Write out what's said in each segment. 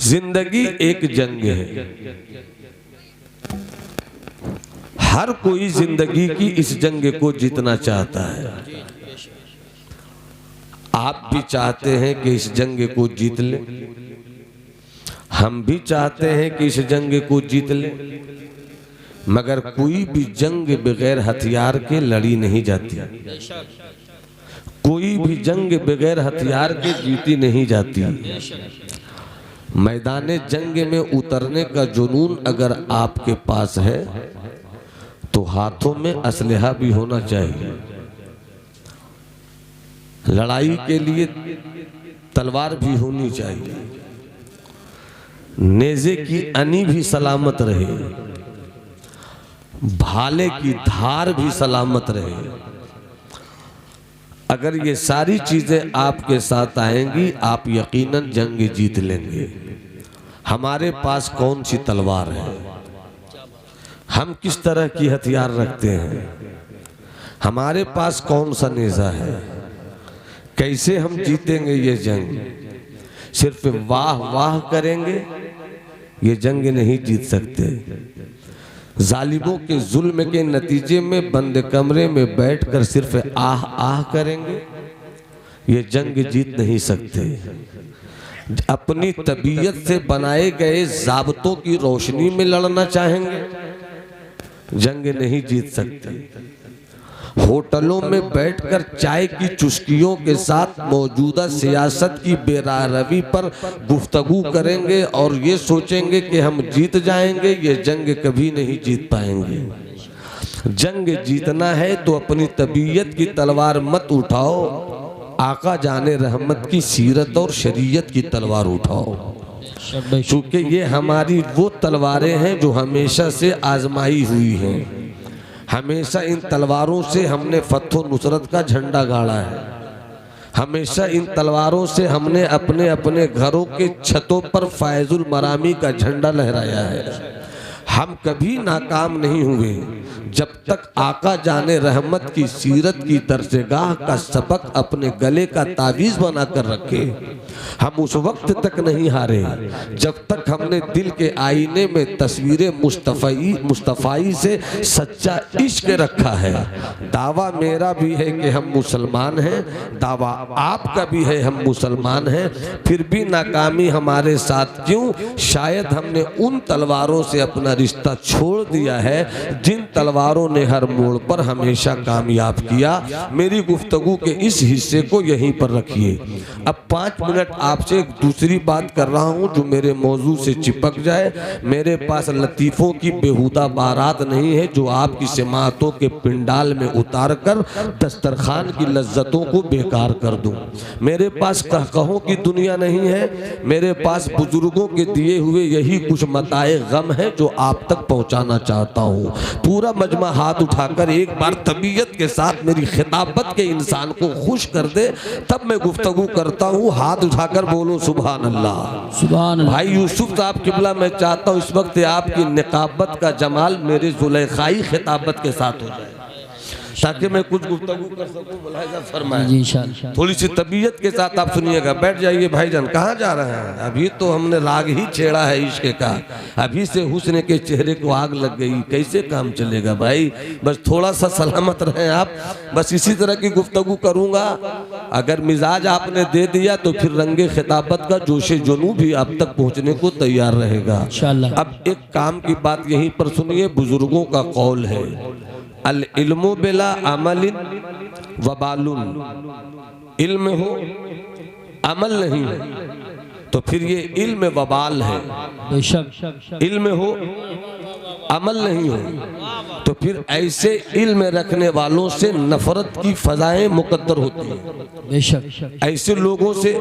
जिंदगी एक जंग है। हर कोई जिंदगी की इस जंग को जीतना चाहता है। आप भी चाहते हैं कि इस जंग को जीत ले, हम भी चाहते हैं कि इस जंग को जीत ले, मगर कोई भी जंग बगैर हथियार के लड़ी नहीं जाती। कोई भी जंग बगैर हथियार के जीती नहीं जाती। मैदान जंग में उतरने का जुनून अगर आपके पास है तो हाथों में असलहा भी होना चाहिए। लड़ाई के लिए तलवार भी होनी चाहिए, नेज़े की अनी भी सलामत रहे, भाले की धार भी सलामत रहे। अगर ये सारी चीजें आपके साथ आएंगी आप यकीनन जंग जीत लेंगे। हमारे पास कौन सी तलवार है, हम किस तरह की हथियार रखते हैं, हमारे पास कौन सा नेज़ा है, कैसे हम जीतेंगे ये जंग। सिर्फ वाह वाह करेंगे ये जंग नहीं जीत सकते। जालिमों के जुल्म के नतीजे में बंद कमरे में बैठकर सिर्फ आह आह करेंगे ये जंग जीत नहीं सकते। अपनी तबीयत से बनाए गए ज़ाब्तों की रोशनी में लड़ना चाहेंगे जंग नहीं जीत सकते। होटलों में बैठकर चाय की चुस्कियों के साथ मौजूदा सियासत की बेरारवी पर गुफ्तगू करेंगे और ये सोचेंगे कि हम जीत जाएंगे, ये जंग कभी नहीं जीत पाएंगे। जंग जीतना है तो अपनी तबीयत की तलवार मत उठाओ, आका जाने रहमत की सीरत और शरीयत की तलवार उठाओ, क्योंकि ये हमारी वो तलवारें हैं जो हमेशा से आजमाई हुई हैं। हमेशा इन तलवारों से हमने फतह नुसरत का झंडा गाड़ा है। हमेशा इन तलवारों से हमने अपने अपने घरों के छतों पर फायजुल मरामी का झंडा लहराया है। हम कभी नाकाम नहीं हुए जब तक आका जाने रहमत की सीरत की दर्जगाह का सबक अपने गले का तावीज़ बना कर रखे। हम उस वक्त तक नहीं हारे जब तक हमने दिल के आईने में तस्वीरें मुस्तफ़ाई से सच्चा इश्क रखा है। दावा मेरा भी है कि हम मुसलमान हैं, दावा आपका भी है हम मुसलमान हैं, फिर भी नाकामी हमारे साथ क्यों? शायद हमने उन तलवारों से अपना रिश्ता छोड़ दिया है जिन तलवारों ने हर मोड़ पर हमेशा कामयाब किया। मेरी गुफ्तगू के इस हिस्से को यहीं पर रखिए। अब 5 मिनट आपसे एक दूसरी बात कर रहा हूं जो मेरे मौजू से चिपक जाए। मेरे पास लतीफ़ों की बेहुदा बारात नहीं है जो आपकी समातों के पिंडाल में उतार कर दस्तरखान की लज्जतों को बेकार कर दूं। मेरे पास कहकहों की दुनिया नहीं है, मेरे पास बुजुर्गों के दिए हुए यही कुछ मताए गम है जो आप तक पहुंचाना चाहता हूं। पूरा मजमा हाथ उठाकर एक बार तबीयत के साथ मेरी खिताबत के इंसान को खुश कर दे, तब मैं गुफ्तगू करता हूं। हाथ उठाकर बोलो सुभान अल्लाह। सुभान अल्लाह। भाई यूसुफ साहब किबला, मैं चाहता हूं इस वक्त आपकी निकाबत का जमाल मेरे जुलेखाई खिताबत के साथ हो जाए ताकि मैं कुछ गुफ्तगू कर सकूं। मुलाहिजा फरमाएं। थोड़ी सी तबीयत के साथ आप सुनिएगा। बैठ जाइए भाईजान। कहाँ जा रहे हैं? अभी तो हमने राग ही छेड़ा है इश्क का, अभी से हुस्न के चेहरे को आग लग गई, कैसे काम चलेगा भाई? बस थोड़ा सा सलामत रहें आप। बस इसी तरह की गुफ्तगू करूँगा। अगर मिजाज आपने दे दिया तो फिर रंगे खिताबत का जोशे जुनू भी आप तक पहुँचने को तैयार रहेगा इंशाअल्लाह। अब एक काम की बात यहीं पर सुनिए। बुजुर्गों का कौल है अल इल्मु बिला अमलिन वबालुन। इल्म हो अमल नहीं है तो फिर ये इल्म वबाल है। इल्म हो अमल नहीं हो तो फिर ऐसे इल्म रखने वालों से नफरत की फजाएं मुकद्दर होती हैं। ऐसे लोगों से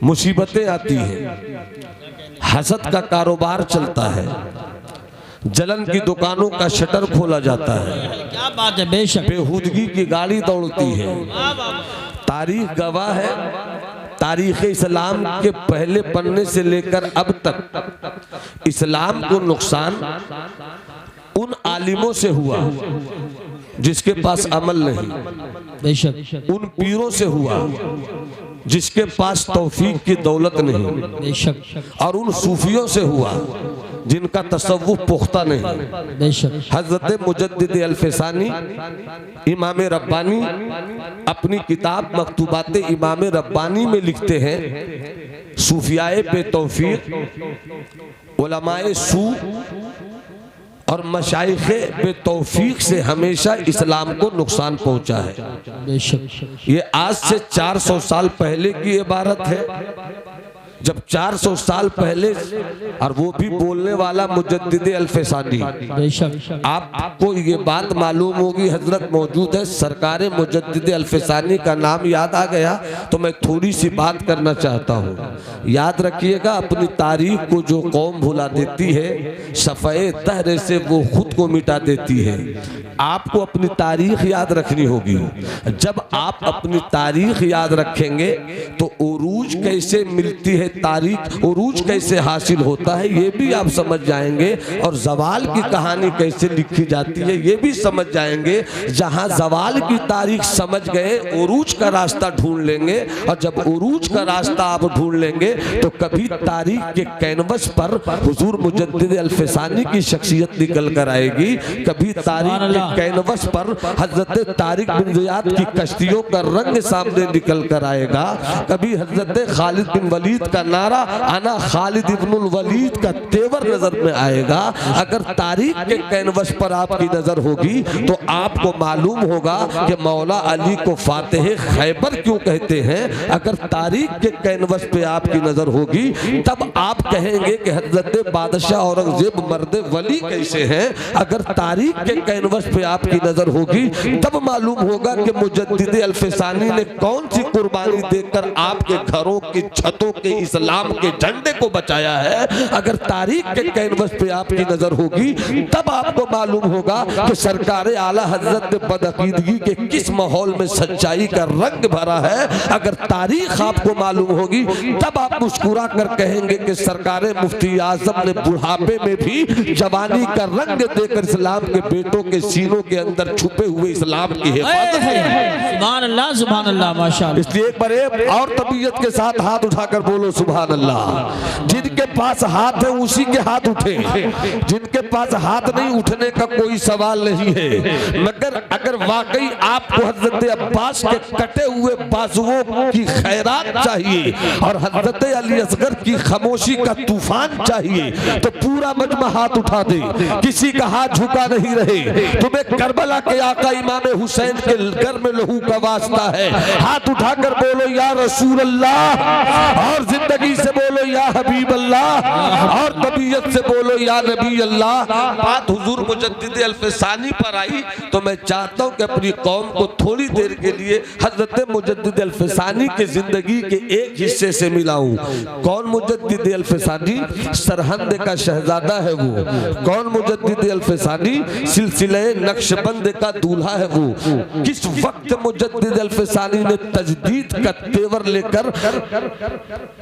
मुसीबतें आती हैं, हसद का कारोबार चलता है, जलन की दुकानों का शटर खोला जाता है, क्या बात है, बेशक बेहूदगी की गाड़ी दौड़ती है। तारीख गवाह है, तारीख इस्लाम के पहले पन्ने से लेकर अब तक इस्लाम को नुकसान उन आलिमों से हुआ जिसके पास अमल नहीं, बेशक उन पीरों से हुआ जिसके पास तौफीक की दौलत नहीं, और उन सूफियों से हुआ जिनका तसव्वुफ पुख्ता नहीं। हजरत मुजद्दिद अल-फसानी इमाम रब्बानी अपनी किताब मकतूबात इमाम रब्बानी में लिखते हैं, सूफियाए पे तौफीक उलमाए सू और मशाइखे बे तौफीक से हमेशा इस्लाम को नुकसान पहुंचा है। ये आज से 400 साल पहले की इबारत है, जब 400 साल पहले, और वो भी बोलने वाला मुजद्दिद अल-फसानी। आपको ये बात मालूम होगी, हजरत मौजूद है, सरकार मुजद्दिद अल-फसानी का नाम याद आ गया तो मैं थोड़ी सी बात करना चाहता हूँ। याद रखिएगा, अपनी तारीख को जो कौम भुला देती है, सफ़े दहर से वो खुद को मिटा देती है। आपको अपनी तारीख याद रखनी होगी। जब आप अपनी तारीख याद रखेंगे तो उरूज कैसे मिलती है, तारीख उरूज कैसे हासिल होता है, ये भी आप समझ जाएंगे। और जवाल की कहानी कैसे लिखी जाती है, ये भी समझ जाएंगे। जहां जवाल की तारीख समझ गए, उरूज का रास्ता ढूंढ लेंगे। और जब उरूज का रास्ता आप ढूंढ लेंगे तो कभी तारीख के कैनवस पर हुजूर मुजद्दिद अल-फसानी की शख्सियत निकल कर आएगी, कभी तारीख के कैनवस पर हजरत तारिक बिन ज़ियाद की कश्तियों का रंग सामने निकल कर आएगा, कभी हजरत खालिद बिन वलीद का नारा आना खालिद इब्नुल वलीद का तेवर नजर में आएगा। अगर तारीख के कैनवस पर आपकी नजर होगी तो आपको मालूम होगा कि मौला अली को फातेह खैबर क्यों कहते हैं। अगर तारीख के कैनवस पे आपकी नजर होगी तब आप कहेंगे कि हजरत बादशाह औरंगजेब मर्द वली कैसे हैं। अगर तारीख के कैनवस पे आपकी नजर होगी तब मालूम होगा कि मुजद्दिद अल-फसानी ने कौन सी कुर्बानी देकर आपके घरों की छतों के इस्लाम के झंडे को बचाया है। अगर तारीख के कैनवस पे आपकी नजर होगी तब आपको मालूम होगा कि सरकार आला हजरत ने बदअकीदगी के किस माहौल में सच्चाई का रंग भरा है। अगर तारीख आपको मालूम होगी तब आप मुस्कुरा कर कहेंगे कि सरकार मुफ्ती आजम ने बुढ़ापे में भी जवानी का रंग देकर इस्लाम के बेटों के सीनों के अंदर छुपे हुए इस्लाम की हिफाजत है। सुभान अल्लाह, सुभान अल्लाह, माशाअल्लाह। इसलिए एक बार और तबीयत के साथ हाथ उठाकर बोलो सुभान अल्लाह। जिनके पास हाथ है उसी के हाथ उठे, जिनके पास हाथ नहीं उठने का कोई सवाल नहीं है। मगर अगर वाकई आपको हजरत अब्बास के कटे हुए बाजुओं की खैरात चाहिए और हजरत अली असगर की खामोशी का तूफान चाहिए तो पूरा मजमा हाथ उठा दे, किसी का हाथ झुका नहीं रहे। तुम्हें करबला के आका इमाम हुसैन के घर में लहू का वास्ता है, हाथ उठाकर बोलो या रसूल अल्लाह, और जिंदगी से बोलो या हबीब अल्लाह, और तबीयत से बोलो या नबी अल्लाह। बात हुजूर मुजद्दिद अल-फसानी पर आई तो मैं चाहता हूं कि अपनी कौम को थोड़ी देर के लिए हजरत मुजद्दिद अल-फसानी के जिंदगी के एक हिस्से से मिलाऊं। कौन मुजद्दिद अल-फसानी? सरहंद का शहजादा है वो। कौन मुजद्दिद अल-फसानी? सिलसिले नक्शबंद का दूल्हा है वो। किस वक्त मुजद्दिद अल-फसानी ने तजदीद का तेवर लेकर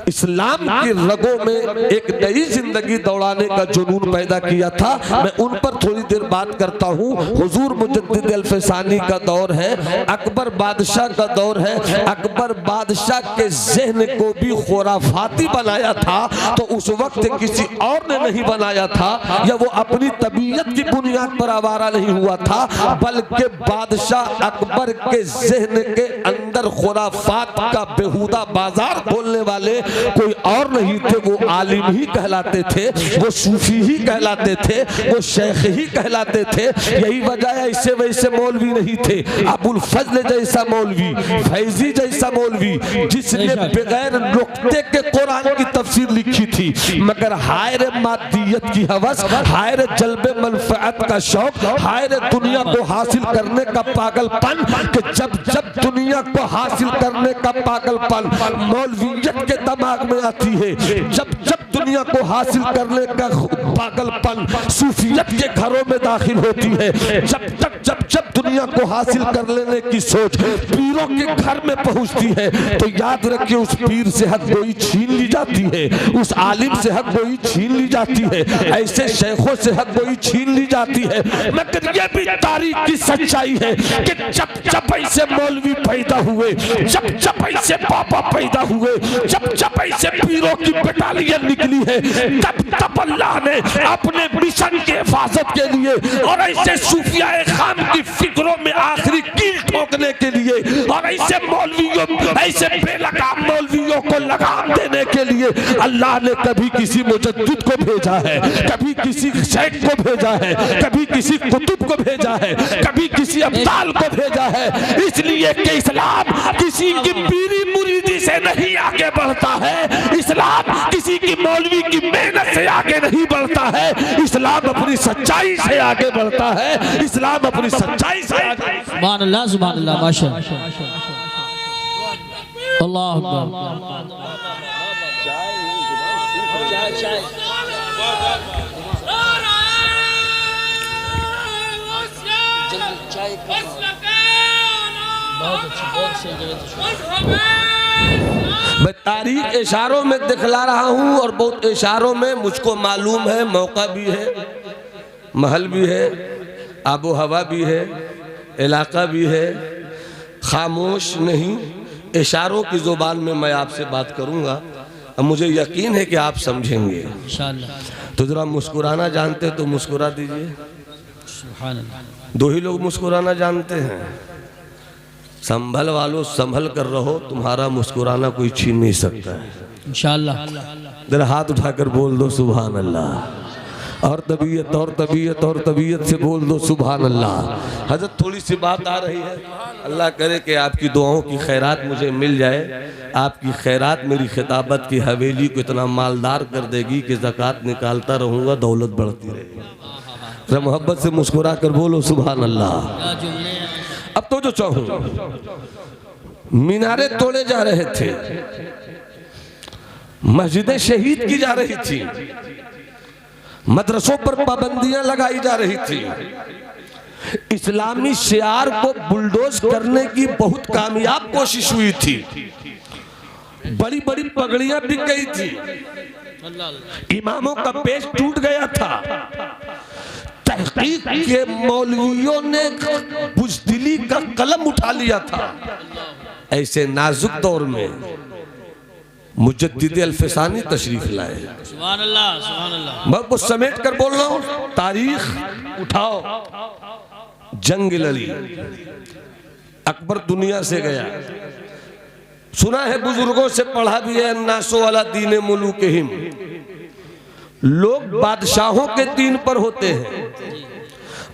इस्लाम की रगों में एक नई जिंदगी दौड़ाने का जुनून पैदा किया था, मैं उन पर थोड़ी देर बात करता हूँ। हुजूर मुजद्दिद अल-फसानी का दौर है, अकबर बादशाह का दौर है। अकबर बादशाह के ज़हन को भी खुराफाती बनाया था तो उस वक्त किसी और ने नहीं बनाया था, या वो अपनी तबीयत की बुनियाद पर आवारा नहीं हुआ था, बल्कि बादशाह अकबर के ज़हन के अंदर खुराफात का बेहुदा बाजार खोलने वाले कोई और नहीं थे। वो आलिम ही कहलाते थे, वो सूफी ही कहलाते थे, वो शेख ही कहलाते थे। यही वजह है ऐसे वैसे मौलवी नहीं थे। अबुल फजल जैसा मौलवी, फैजी जैसा मौलवी जिसने बगैर नुक्ते के कुरान की तफसीर लिखी थी, मगर हायर मादियत की हवस, हायर जल्बे मनफअत का शौक, हायर दुनिया को हासिल करने का पागलपन, कि जब जब दुनिया को हासिल करने का पागलपन मौलवियत के दिमाग में आती है, जब जब दुनिया को हासिल करने का पागलपन सूफियत के घरों में दाखिल होती है, जब दुनिया को हासिल कर लेने की सोच पीरों के घर में पहुंचती है, तो याद रखिए उस पीर से हक गोई छीन ली जाती है, उस आलिम से हक गोई छीन ली जाती है, ऐसे शेखों से हक गोई छीन ली जाती है। मगर ये भी तारीख की सच्चाई है कि जब ऐसे मौलवी पैदा हुए, जब ऐसे बाबा पैदा हुए, जब ऐसे पीरों की बटालियन निकली है, तब अल्लाह ने अपने मिशन की हिफाजत के लिए और ऐसे सूफियाए खाम की फिक्रों में आखिरी कील ठोकने के लिए और ऐसे मौलवियों, ऐसे बेलगाम मौलवियों को लगाम देने के लिए अल्लाह ने कभी किसी मुजद्दिद को भेजा है, कभी किसी शेख को भेजा है, कभी किसी कुतुब को भेजा है, कभी किसी अब्दाल को भेजा है। इसलिए कि इस्लाम किसी की पीरी मुरीदी से नहीं आगे बढ़ता है, इस्लाम किसी की मौलवी की मेहनत से आगे नहीं बढ़ता है, इस्लाम अपनी सच्चाई से आगे बढ़ता है, इस्लाम अपनी सच्चाई से आगे। सुभान अल्लाह माशाअल्लाह, अल्लाह अकबर। मैं तारीख इशारों में दिखला रहा हूँ और बहुत इशारों में मुझको मालूम है, मौका भी है, महल भी है, आबो हवा भी है, इलाका भी है। खामोश नहीं, इशारों की ज़ुबान में मैं आपसे बात करूँगा, अब मुझे यकीन है कि आप समझेंगे इंशाअल्लाह। तो ज़रा मुस्कुराना जानते तो मुस्कुरा दीजिए। सुभान अल्लाह। दो ही लोग मुस्कुराना जानते हैं, संभल वालों संभल कर रहो, तुम्हारा मुस्कुराना कोई छीन नहीं सकता है इंशाअल्लाह। जरा हाथ उठाकर बोल दो सुभान अल्लाह, और तबीयत और तबीयत और तबीयत से बोल दो सुभान अल्लाह। हजरत थोड़ी सी बात आ रही है, अल्लाह करे कि आपकी दुआओं की खैरात मुझे मिल जाए, आपकी खैरात मेरी खिताबत की हवेली को इतना मालदार कर देगी कि ज़कात निकालता रहूँगा, दौलत बढ़ती रहेगी। जरा मोहब्बत से मुस्कुरा कर बोलो सुभान अल्लाह। अब तो जो चाहूँ, मीनारे तोड़े जा रहे थे, मस्जिदें शहीद की जा रही थी, मदरसों पर पाबंदियां लगाई जा रही थी, इस्लामी शियार को बुलडोज करने की बहुत कामयाब कोशिश हुई थी, बड़ी बड़ी पगड़ियां बिक गई थी, इमामों का पेश टूट गया था, तहकीक के मौलवियों ने बुज़दिली का कलम उठा लिया था। ऐसे नाजुक दौर में मुजद्दिद अल्फसानी तशरीफ लाए। सुभान अल्लाह, सुभान अल्लाह। मैं वो समेट कर बोल रहा हूँ, तारीख उठाओ, जंग लड़ी, अकबर दुनिया से गया, सुना है बुजुर्गों से पढ़ा भी है, अन्नासो अला दीन मुलूकिहिम, लोग बादशाहों के दीन पर होते हैं।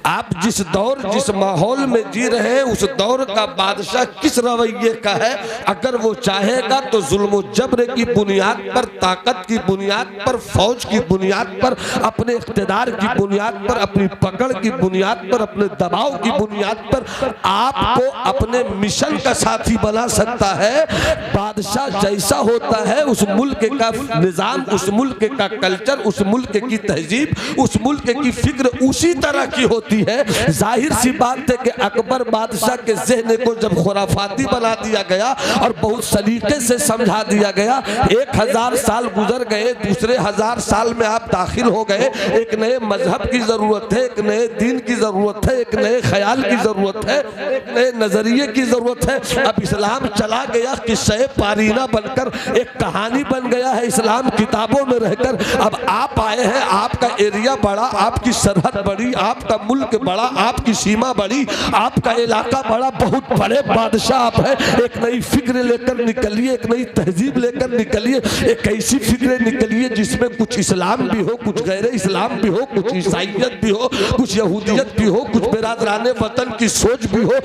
आप जिस दौर जिस माहौल में जी रहे हैं, उस दौर का बादशाह किस रवैये का है, अगर वो चाहेगा तो जुल्म जबर की बुनियाद पर, ताकत की बुनियाद पर, फौज की बुनियाद पर, अपने इख्तिदार की बुनियाद पर, अपनी पकड़ की बुनियाद पर, अपने दबाव की बुनियाद पर आपको अपने मिशन का साथी बना सकता है। बादशाह जैसा होता है, उस मुल्क का निज़ाम, उस मुल्क का कल्चर, उस मुल्क की तहजीब, उस मुल्क की फिक्र उसी तरह की होती है। जाहिर सी बात है कि अकबर बादशाह के ज़हन को जब खुराफाती बना दिया गया और बहुत सलीके से समझा दिया गया, 1000 साल गुजर गए, दूसरे 1000 साल में आप दाखिल हो गए, एक नए मजहब की जरूरत है, एक नए दीन की जरूरत है, एक नए ख्याल की जरूरत है, एक नए नजरिए की जरूरत है। अब इस्लाम चला गया किस्से पारीना बनकर, एक कहानी बन गया है इस्लाम किताबों में रहकर। अब आप आए हैं, आपका एरिया बड़ा, आपकी सरहद बड़ी, आपका मुल्क बड़ा, आपकी सीमा बड़ी, आपका इलाका बड़ा, बहुत बड़े बादशाह आप हैं। एक नई फिक्र लेकर निकलिए, एक नई तहजीब लेकर निकलिए, एक ऐसी फिक्र निकलिए जिसमें कुछ इस्लाम भी हो, कुछ गैर इस्लाम भी हो, कुछ ईसाइयत भी हो, कुछ यहूदियत भी हो, कुछ बिरादराने वतन की सोच भी हो।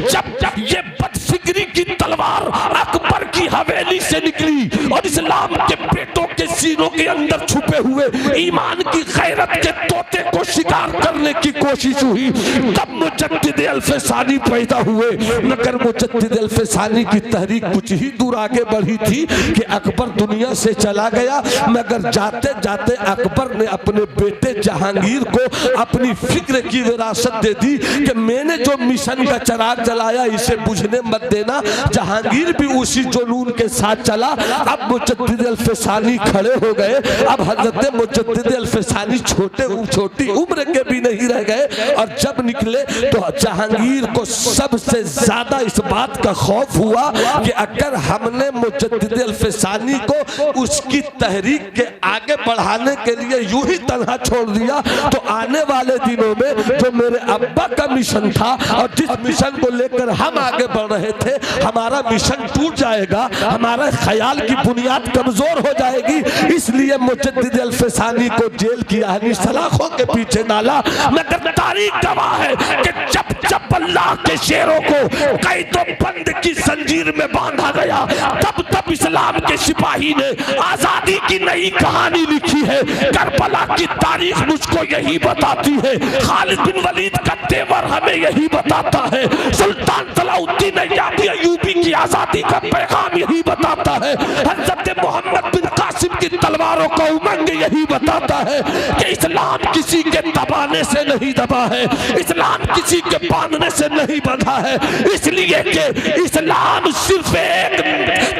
जब ये बदफिक्री की तलवार अकबर की हवेली हथेली से निकली और इस्लाम के बेटों के सीनों के अंदर छुपे हुए ईमान की गैरत के तोते को शिकार करने की कोशिश हुई, तब मुजद्दिद अल-फसानी पैदा हुए। मगर मुजद्दिद अल-फसानी की तहरीक कुछ ही दूर आगे बढ़ी थी कि अकबर दुनिया से चला गया, मगर जाते जाते अकबर ने अपने बेटे जहांगीर को अपनी फिक्र की विरासत दे दी कि मैंने जो मिशन का चिराग जलाया इसे बुझने मत देना। जहांगीर भी उसी जुनून के साथ चला। अब मुजद्दिद अल-फसानी खड़े हो गए। अब हजरत मुजद्दिद अल-फसानी छोटी उम्र के भी नहीं रह गए, और जब निकले तो जहांगीर को सबसे ज्यादा इस बात का खौफ हुआ कि अगर हमने मुजद्दिद अल-फसानी को उसकी तहरीक के आगे बढ़ाने के लिए यूं ही तन्हा छोड़ दिया तो आने वाले दिनों में जो मेरे अब्बा का मिशन था और जिस मिशन को लेकर हम आगे बढ़ रहे थे, हमारा मिशन टूट जाएगा, हमारा ख्याल की बुनियाद कमजोर हो जाएगी। इसलिए मुजद्दिद अल-फसानी को जेल की आहनी सलाखों के पीछे डाला। मगर तारीख गवाह है कि जब जब अल्लाह के शेरों को कैदो बंद की जंजीर में बांधा गया, तब तब इस्लाम के सिपाही ने आजादी की नई कहानी लिखी है। करबला की तारीख मुझको यही बताती है, खालिद बिन वलीद का तेवर हमें यही बताता है, सुल्तान सलाउद्दीन अय्यूबी की आजादी का पैगाम यही बताता है, हजरत मोहम्मद बिन कासिम की तलवारों का उमंग यही बताता है कि इस्लाम किसी के दबाने से नहीं दबा है, इस्लाम किसी के बांधने से नहीं बंधा है। इसलिए कि इस्लाम सिर्फ एक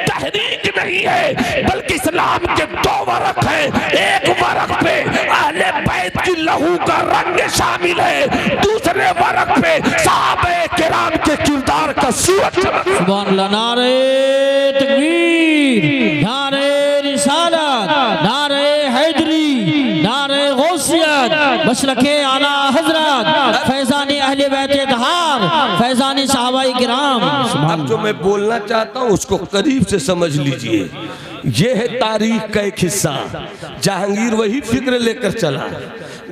तहरीक नहीं है, बल्कि इस्लाम के दो वरक हैं। एक वरक पे अहले बैत की लहू का रंग शामिल है, दूसरे वरक पे सहाबे किराम के किरदार का सूरज। सुभान अल्लाह। नारे तकबीर, नारे रिसालत, नारे हैदरी, नारे गौसियत, मसलके आला हजरत, फैजानी अहले बैत तहार, फैजानी सहाबाए किराम। अब जो मैं बोलना चाहता हूँ उसको करीब से समझ लीजिए। ये है तारीख का एक हिस्सा। जहांगीर वही फिक्र लेकर चला,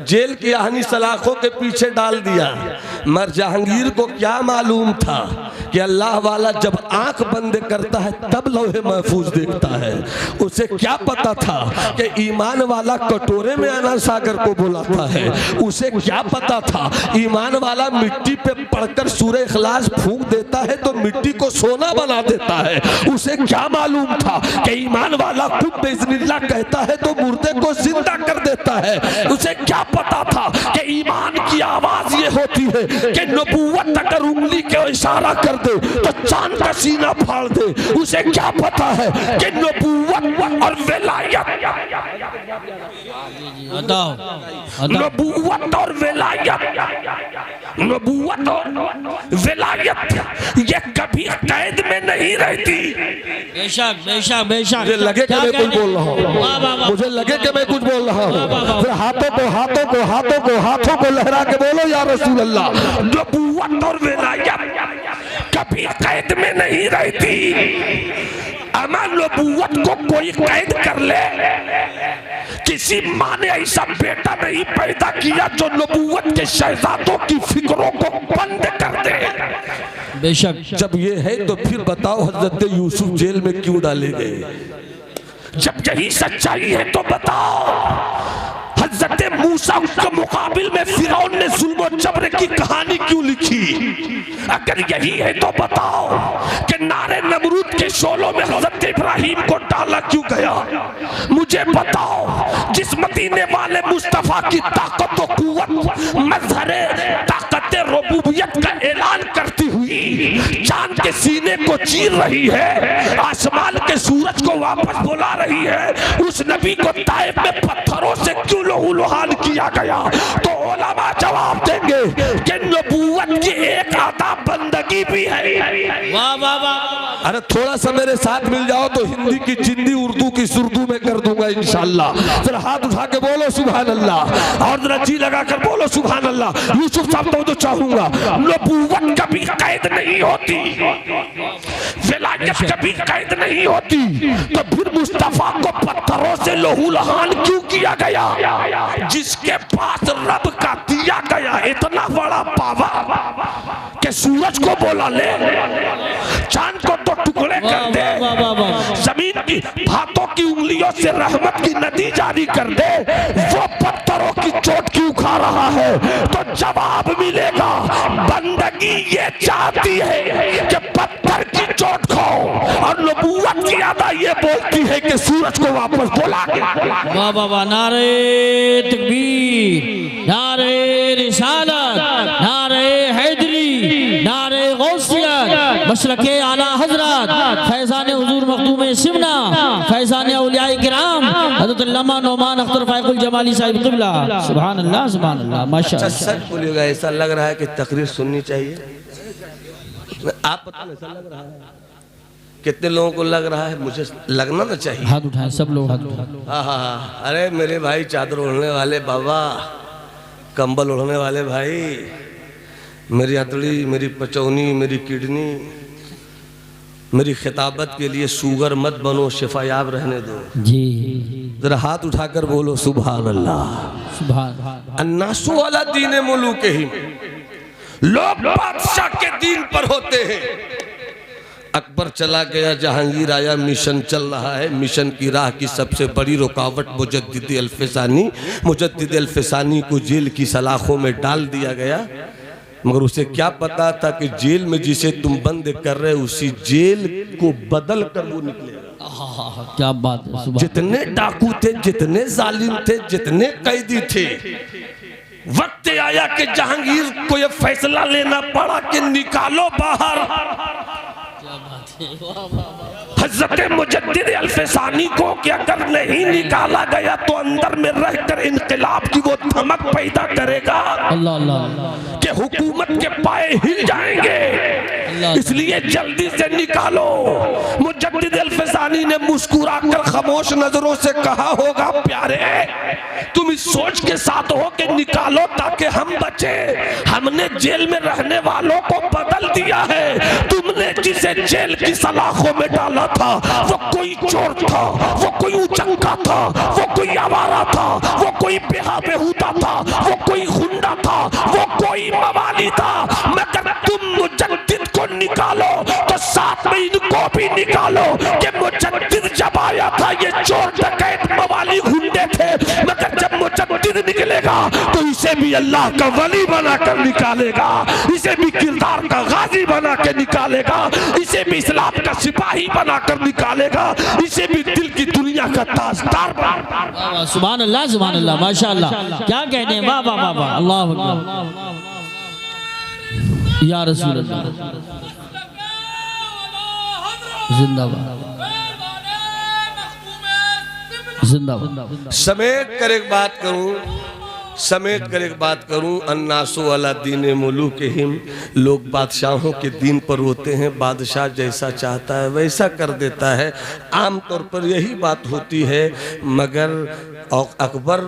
जेल की आहनी सलाखों के पीछे डाल दिया, मगर जहांगीर को क्या मालूम था कि अल्लाह वाला जब आंख बंद करता है तब लौहे महफूज देखता है। उसे क्या पता था कि ईमान वाला कटोरे में अनार सागर को बुलाता है। उसे क्या पता था ईमान वाला मिट्टी पे पड़कर सूरह इखलास फूंक देता है तो मिट्टी को सोना बना देता है। उसे क्या मालूम था कि ईमान वाला खुद बिस्मिल्लाह कहता है तो मुर्दे को जिंदा कर देता है। उसे क्या पता था कि ईमान की आवाज ये होती है कि नबूवत अगर उंगली के इशारा कर दे तो चांद का सीना फाड़ दे। उसे क्या पता है कि नबूवत और विलायत, नबूवत और विलायत, नबूवत और विलायत ये कभी कैद में नहीं रहती। बेशक बेशक बेशक। मुझे लगे कि मैं कुछ बोल रहा हूँ, मुझे लगे कि मैं कुछ बोल रहा हूँ, फिर हाथों को लहरा के बोलो या रसूल अल्लाह। नबूवत और विलायत कभी कैद में नहीं रहती। अमा नबूवत को कोई कैद कर ले, किसी माँ ने ऐसा बेटा नहीं पैदा किया जो नबूवत के शहजादों की फिक्रों को बंद कर दे। बेशक। जब ये है तो फिर बताओ हजरत यूसुफ जेल में क्यों डाले गए? जब यही सच्चाई है तो बताओ हजरत मूसा के मुकाबिल में फिरौन ने जुल्म और जबर की कहानी क्यों लिखी? अगर यही है तो बताओ कि नारे नमरूद के शोलों में हजरत इब्राहिम को डाला क्यों गया? मुझे बताओ जिस मदीने वाले मुस्तफा की ताकत और कुव्वत मजहरे ताकत रबूबियत का ऐलान करती हुई चांद के सीने को चीर रही है, आसमान के सूरज को वापस बुला रही है, उस नबी को ताइफ में पत्थरों से क्यों लहूलुहान किया गया? तो उलमा जवाब देंगे कि नबूवत की एक आदा बंदगी भी है। वाह वाह वाह। अरे थोड़ा सा मेरे साथ मिल जाओ तो हिंदी की चिंदी उर्दू की सुर्दू में कर दूंगा इंशाल्लाह। फिर हाथ उठा के बोलो सुभान अल्लाह और जरा जी लगा कर बोलो सुभान अल्लाह। यूसुफ साहब तो चाहूंगा नबूवत कभी कैद नहीं होती, विलायत कभी कैद नहीं होती, तो फिर मुस्तफा को पत्थरों से लहूलुहान क्यों किया गया? जिसके पास रब का दिया गया इतना बड़ा पावर कि कि सूरज को बोला ले, चांद को तो टुकड़े कर दे, जमीन की हाथों की उंगलियों से रहमत की नदी जारी कर दे, वो पत्थरों की चोट क्यों खा रहा है? तो जवाब मिलेगा, बंदगी ये चाहती है कि पत्थर की चोट खाओ, और नबूवत की अदा ये बोलती है कि सूरज को वापस बुला के। वाह वाह वाह, नारे तकबीर, नारे रिसालत, नारे हैदरी, नारे गौसियत, मशरक़े आला हजरत, फैज़ान हुजूर मखदूम सिमना, फैज़ान औलियाए किराम हज़रत अल्लामा नौमान अख्तर फ़ाइक़ुल जमाली साहिब क़िबला। सुभान अल्लाह, सुभान अल्लाह, माशाअल्लाह। सच बोलिएगा, ऐसा लग रहा है कि तकरीर सुननी चाहिए। आप पता नहीं, ऐसा लग रहा है, कितने लोगों को लग रहा है? मुझे लगना ना चाहिए। हाथ उठाएं सब लोग, हाथ उठाएं। हाँ हाँ हाँ, अरे मेरे भाई चादर ओढ़ने वाले बाबा, कंबल ओढ़ने वाले भाई, मेरी हथेली, मेरी पचौनी, मेरी किडनी, मेरी खिताबत के लिए शुगर मत बनो, शिफायाब रहने दो जी। जरा हाथ उठाकर बोलो सुभान अल्लाह। सुभान अन्नासु वाला दीन मुलूक ही, लोग बादशाह के दीन पर होते हैं। अकबर चला गया, जहांगीर आया, मिशन चल रहा है। मिशन की राह की सबसे बड़ी रुकावट मुजद्दिद अल-फ़सानी, मुजद्दिद अल-फ़सानी को जेल की सलाखों में डाल दिया गया, मगर उसे क्या पता था कि जेल में जिसे तुम बंद कर रहे उसी जेल को बदल कर वो निकलेगा। क्या बात है। जितने डाकू थे, जितने जालिम थे, जितने कैदी थे, वक्त आया कि जहांगीर को यह फैसला लेना पड़ा कि निकालो बाहर। हज़रत मुजद्दिद अल-फ़सानी को कि अगर नहीं निकाला गया तो अंदर में रहकर इनकलाब की वो धमक पैदा करेगा अल्लाह अल्लाह कि हुकूमत के पाए हिल जाएंगे, इसलिए जल्दी से निकालो। मुजद्दिद अल-फ़सानी ने मुस्कुराकर खामोश नजरों से कहा होगा, प्यारे तुम इस सोच के साथ हो कि निकालो ताकि हम बचे। हमने जेल में रहने वालों को बदल दिया है। तुमने जिसे जेल की सलाखों में डाला था वो कोई चोर था, वो कोई उचक्का था, वो कोई आवारा था, वो कोई बेहुदा था, वो कोई गुंडा था, वो कोई मवाली था। मगर तुम मुजद्दिद को निकालो तो साथ में इनको भी निकालो कि मुजद्दिद जब आया था ये चोर डकैत मवाली गुंडे थे, मगर जब मुजद्दिद निकलेगा तो इसे भी अल्लाह का वली बनाकर निकालेगा, इसे भी किरदार का गाजी बना के निकालेगा, इसे भी इस्लाम का सिपाही बनाकर निकालेगा, इसे भी दिल की दुनिया का ताजदार बना। सुभान अल्लाह, सुभान अल्लाह, माशाअल्लाह, क्या कहने, वाह वाह वाह वाह, अल्लाह अकबर, या रसूल अल्लाह, जिंदाबाद जिंदाबाद। समेट कर एक बात करूं, समेट कर एक बात करूं, अन्नासु अला दीन मुलूकिहिम, लोग बादशाहों के दीन पर होते हैं। बादशाह जैसा चाहता है वैसा कर देता है, आम तौर पर यही बात होती है। मगर अकबर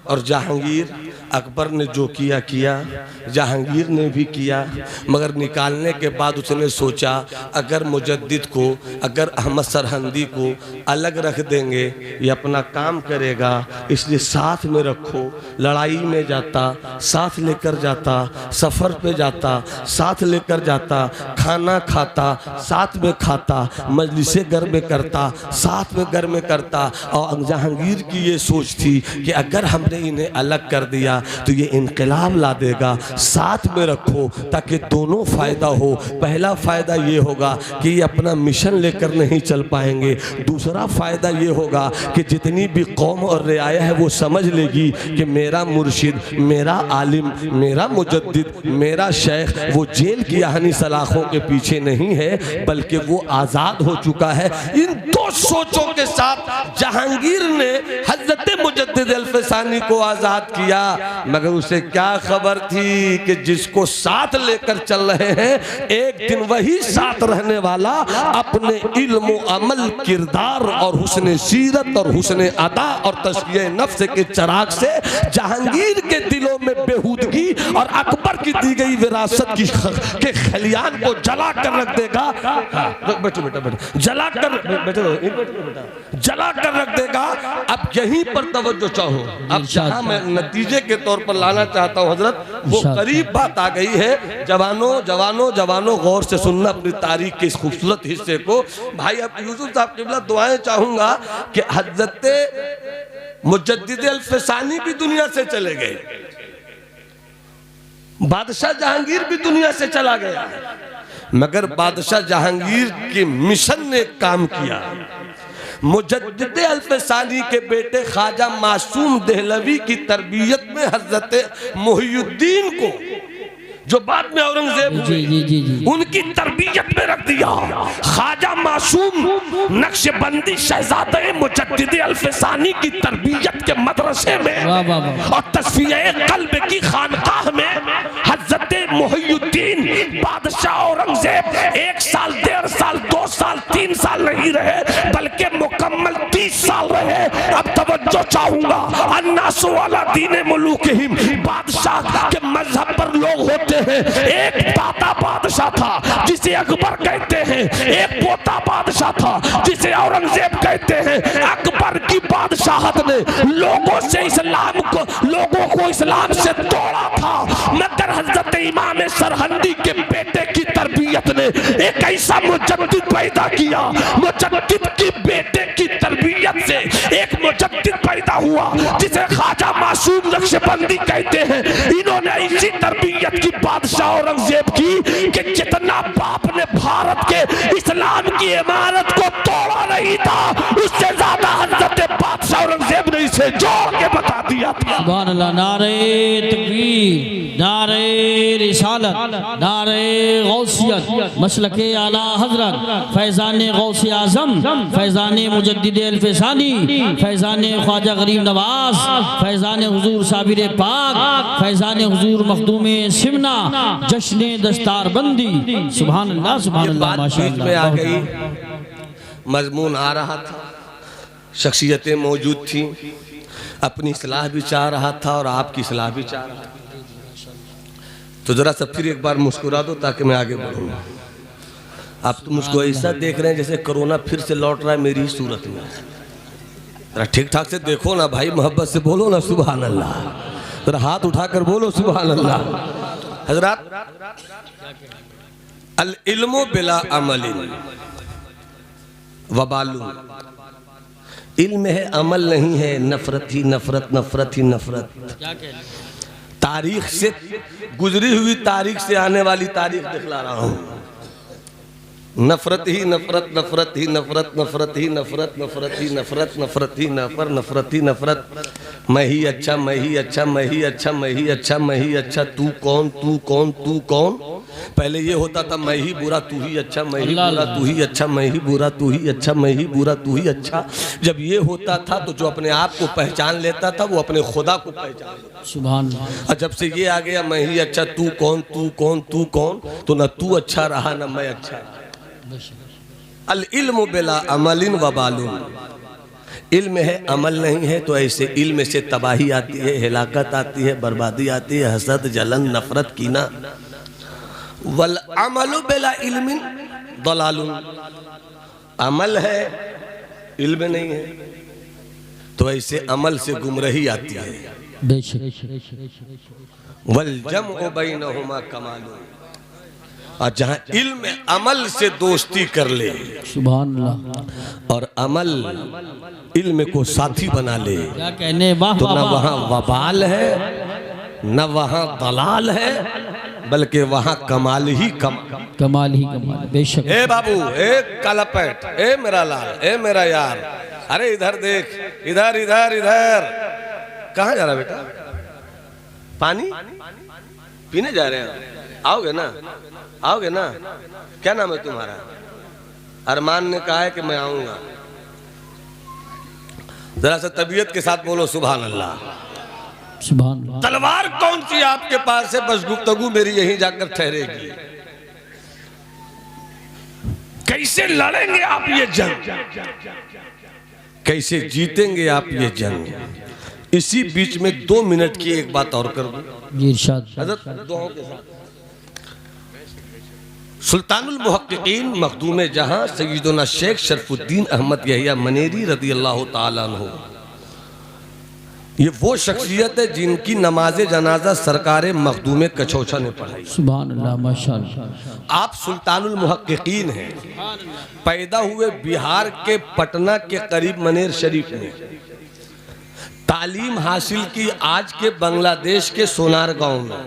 और जहांगीर, अकबर ने जो किया किया, जहांगीर ने भी किया, मगर निकालने के बाद उसने सोचा अगर मुजद्दिद को, अगर अहमद सरहंदी को अलग रख देंगे ये अपना काम करेगा, इसलिए साथ में रखो। लड़ाई में जाता, साथ लेकर जाता, सफ़र पे जाता, साथ लेकर जाता, खाना खाता, साथ में खाता, मजलिसे घर में करता, साथ में घर में करता। और जहांगीर की ये सोच थी कि अगर हमने इन्हें अलग कर दिया तो ये इनकलाब ला देगा, साथ में रखो ताकि दोनों फ़ायदा हो। पहला फ़ायदा ये होगा कि ये अपना मिशन लेकर नहीं चल पाएंगे, दूसरा फ़ायदा ये होगा कि जितनी भी कौम और रियाया है वो समझ लेगी कि मेरा मुर्शिद, मेरा आलिम, मेरा मुजद्दिद, मेरा शेख वो जेल की आहनी सलाखों के पीछे नहीं है बल्कि वो आज़ाद हो चुका है। इन दो सोचों के साथ जहांगीर ने हज़रत मुजद्दिद अल-फ़सानी को आज़ाद किया, मगर उसे क्या खबर थी कि जिसको साथ लेकर चल रहे हैं एक दिन वही साथ रहने वाला अपने इल्म, अमल, किरदार और हुस्न सीरत और हुस्न अदा और तस्किये नफ्स के चिराग से जहांगीर के दिलों में बेहूदगी और अकबर की दी गई विरासत के खलियान को जला कर रख देगा। बैठो बेटा, बैठो, जला कर, बैठो बेटा, जला कर रख देगा। अब यहीं पर तवज्जो पहुंचा हूं। अब जहां मैं नतीजे के तौर पर लाना चाहता हूं हजरत, वो करीब बात आ गई है। जवानों जवानों जवानों गौर से सुनना अपनी तारीख के इस खूबसूरत हिस्से को। भाई अब यूसुफ साहब क़िबला दुआएं चाहूंगा कि हजरत मुजद्दिद अल-फ़सानी भी दुनिया से चले गए, बादशाह जहांगीर भी दुनिया से चला गया, मगर बादशाह जहांगीर के मिशन ने एक काम किया। मुजद्दिद अल-फ़सानी के बेटे ख्वाजा मासूम देहलवी की तरबियत में हजरत मुहियुद्दीन को, जो बाद में औरंगजेब हुए, उनकी तरबियत में रख दिया। ख्वाजा मासूम नक्शबंदी शहजादे मुजद्दिद अल-फ़सानी की तरबियत के मदरसे में और तस्फिये क़ल्ब की खानकाह में हजरत मुहियुद्दीन बादशाह औरंगजेब 1 साल 1.5 साल 2 साल 3 साल नहीं रहे, बल्कि मुकम्मल 30 साल रहे। अब तवज्जो चाहूंगा, अन्नासु अला दीन मुलूकिहिम, बादशाह के मजहब पर लोग होते हैं। एक दाता बादशाह था जिसे अकबर कहते हैं, एक पोता बादशाह था जिसे औरंगजेब कहते हैं। अकबर की बादशाहत ने लोगों को इस्लाम से तोड़ा था, मगर हजरत इमाम सरहंदी के बेटे की तरबियत ने एक ऐसा मुजद्दिद पैदा किया। मुजद्दिद की बेटे की तरबियत से एक मुजद्दिद पैदा हुआ जिसे ख्वाजा मासूम नक्शबंदी कहते हैं। इन्होंने ऐसी तरबियत की बादशाह औरंगजेब की कि जितना बाप ने भारत के इस्लाम की इमारत को तोड़ा नहीं था, उससे ज्यादा हजरत बादशाह औरंगजेब ने इसे जोड़ के बता दिया था। सुभान अल्लाह। नारे तकबीर, नारे रिसालत, नारे गौसियत, मसलके आला हजरत फैजान गौसे आजम, फैजान मुजद्दिद अल-फ़सानी, फैजान ख्वाजा गरीब नवाज, फैजान हुजूर साबिर पाक, फैजान हुजूर मखदूम सिमना, जश्न दस्तारबंदी। सुभान अल्लाह, सुभान अल्लाह, माशाअल्लाह। में आ गई, मजमून आ रहा था, शख्सियतें मौजूद थी, अपनी इस्लाह भी चाह रहा था और आपकी इस्लाह भी चाह रहा था। तो जरा सा फिर एक बार मुस्कुरा दो ताकि मैं आगे बढ़ूँ। आप तो मुझको ऐसा देख रहे हैं जैसे कोरोना फिर से लौट रहा है मेरी सूरत में। जरा ठीक ठाक से देखो ना भाई, मोहब्बत से बोलो ना सुभान अल्लाह, जरा हाथ उठाकर बोलो सुभान अल्लाह। हजरत, अल इल्मु बिला अमलिन वबालु, इल्म है अमल नहीं है, नफरत ही नफरत, नफरत ही नफरत। तारीख से गुजरी हुई तारीख से आने वाली तारीख दिखला रहा हूँ। नफरत ही नफरत, नफरत ही नफरत, नफरत ही नफरत, नफरत ही नफरत, नफरत ही नफरत ही नफरत। मैं ही अच्छा, मैं ही अच्छा, मैं ही अच्छा, मैं ही अच्छा, मैं ही अच्छा, तू कौन, तू कौन, तू कौन। पहले ये होता था मैं ही बुरा तू ही अच्छा, मैं ही बुरा तू ही अच्छा, मैं ही बुरा तू ही अच्छा, मैं ही बुरा तू ही अच्छा। जब ये होता था तो जो अपने आप को पहचान लेता था वो अपने खुदा को पहचान लेता। सुभान अल्लाह। और जब से ये आ गया मैं ही अच्छा, तू कौन, तू कौन, तू कौन, तो ना तू अच्छा रहा ना मैं अच्छा। अल इल्मु बिला अमलिन वबालुन, इल्म है अमल नहीं है तो ऐसे इल्म से तबाही आती है, हिलाकत आती है, बर्बादी आती है, हसद, जलन, नफरत, कीना। वल अमलु बिला इल्मिन दलालुन, अमल है इल्म नहीं है तो ऐसे अमल से गुमराही आती है। वल जम्उ बैनहुमा कमालुन, और जहाँ इल्म अमल से दोस्ती कर ले, सुभान अल्लाह, और अमल इल्म को साथी बना ले, क्या कहने, तो न वहाँ वबाल है न वहाँ दलाल है, बल्कि वहाँ कमाल ही कमाल ही कमाल। बेशक। ए बाबू, ए काला पैंट, ए मेरा लाल, ए मेरा यार, अरे इधर देख, इधर इधर इधर। कहाँ जा रहा बेटा? पानी पीने जा रहे हैं? आओगे ना, आओगे ना? क्या नाम है तुम्हारा? अरमान ने कहा है कि मैं आऊंगा। जरा सा तबीयत के साथ बोलो सुभान अल्लाह, सुभान अल्लाह। तलवार कौन सी आपके पास है? बस गुफ्तगू मेरी यहीं जाकर ठहरेगी। कैसे लड़ेंगे आप ये जंग, कैसे जीतेंगे आप ये जंग? इसी बीच में 2 मिनट की एक बात और कर दूं हज़रत, दुआओं के साथ। सुल्तानुल मुहक्किकीन मखदूम जहां सय्यदुना शेख शरफुद्दीन अहमद यहिया मनेरी रज़ी अल्लाह ताला अन्हु ये वो शख्सियत है जिनकी नमाज जनाजा सरकार मखदूम कछोछा ने पढ़ाई। सुभान अल्लाह, माशाअल्लाह। आप सुल्तानुल मुहक्किकीन हैं, पैदा हुए बिहार के पटना के करीब मनेर शरीफ में, तालीम हासिल की आज के बांग्लादेश के सोनार गांव में,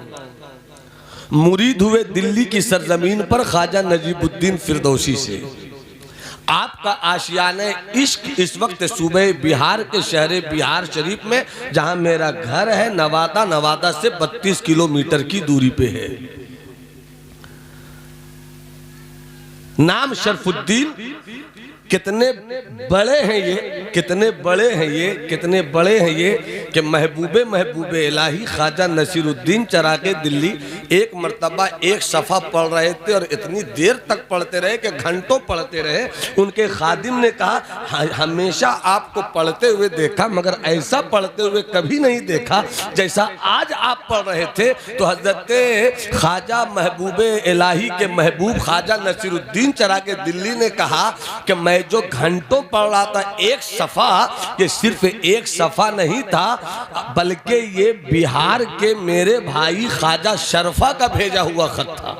मुरीद हुए दिल्ली की सरजमीन पर ख्वाजा नजीबुद्दीन फिरदौसी से। आपका आशियाने इश्क इस वक्त सूबे बिहार के शहर बिहार शरीफ में, जहां मेरा घर है, नवादा से 32 किलोमीटर की दूरी पे है। नाम शरफुद्दीन। कितने बड़े हैं ये, कितने बड़े हैं ये, कितने बड़े हैं ये कि महबूबे इलाही ख्वाजा नसीरुद्दीन चरागे दिल्ली एक मर्तबा एक सफ़ा पढ़ रहे थे और इतनी देर तक पढ़ते रहे कि घंटों पढ़ते रहे। उनके खादिम ने कहा, हमेशा आपको पढ़ते हुए देखा मगर ऐसा पढ़ते हुए कभी नहीं देखा जैसा आज आप पढ़ रहे थे। तो हजरत ख्वाजा महबूबे इलाही के महबूब ख्वाजा नसीरुद्दीन चरागे दिल्ली ने कहा कि मैं जो घंटों पढ़ रहा था एक सफ़ा, ये सिर्फ एक सफ़ा नहीं था बल्कि ये बिहार के मेरे भाई ख्वाजा शरफा का भेजा हुआ खत था।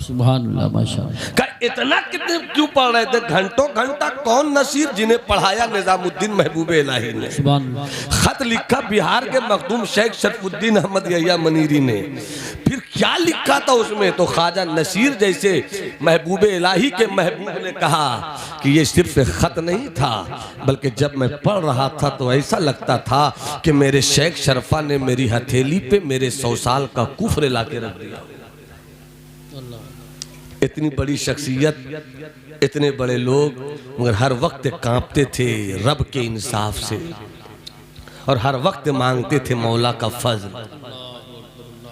सुभान अल्लाह, माशाअल्लाह। का इतना कितने क्यों पढ़ रहे थे? घंटों घंटा कौन नसीर जिन्हें पढ़ाया निजामुद्दीन महबूबे इलाही ने। सुभान अल्लाह। खत लिखा बिहार के मखदूम शेख शरफुद्दीन अहमद यहिया मनीरी ने। फिर क्या लिखा था उसमें? तो ख्वाजा नसीर जैसे महबूबे इलाही के महबूब ने कहा कि ये सिर्फ खत नहीं था बल्कि जब मैं पढ़ रहा था तो ऐसा लगता था कि मेरे शेख शरफा ने मेरी हथेली पे मेरे 100 साल का कुफ्र ला के रख दिया। इतनी बड़ी शख्सियत, इतने बड़े लोग, मगर हर वक्त कांपते थे रब के इंसाफ से और हर वक्त मांगते थे मौला का फजल।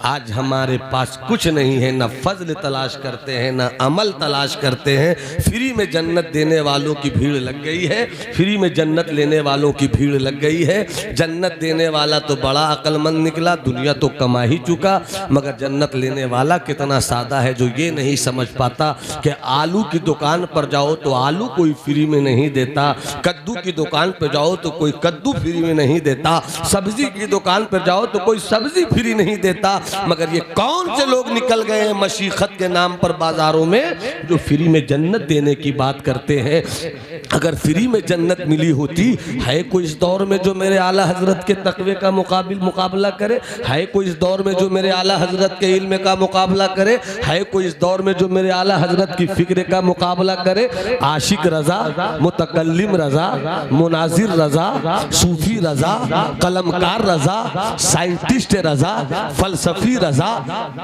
आज हमारे पास कुछ नहीं है, ना फजल तलाश करते हैं ना अमल तलाश करते हैं। फ्री में जन्नत देने वालों की भीड़ लग गई है, फ्री में जन्नत लेने वालों की भीड़ लग गई है। जन्नत देने वाला तो बड़ा अक्लमंद निकला, दुनिया तो कमा ही चुका, मगर जन्नत लेने वाला कितना सादा है जो ये नहीं समझ पाता कि आलू की दुकान पर जाओ तो आलू कोई फ्री में नहीं देता, कद्दू की दुकान पर जाओ तो कोई कद्दू फ्री में नहीं देता, सब्जी की दुकान पर जाओ तो कोई सब्जी फ्री नहीं देता। मगर ये कौन से लोग निकल गए हैं मशीखत के नाम पर बाजारों में जो फ्री में जन्नत देने की बात करते हैं। अगर फ्री में जन्नत मिली होती, है कोई इस दौर में जो मेरे आला हजरत के तकवे का मुकाबला करे? है कोई इस दौर में जो मेरे आला हजरत के इल्म का मुकाबला करे? है कोई इस दौर में जो मेरे आला हजरत की फिक्र का मुकाबला करे? आशिक रजा, मुतकल्लिम रजा, मुनाजिर रजा, सूफी रजा, कलमकार रजा, साइंटिस्ट रजा, फलसफी रजा,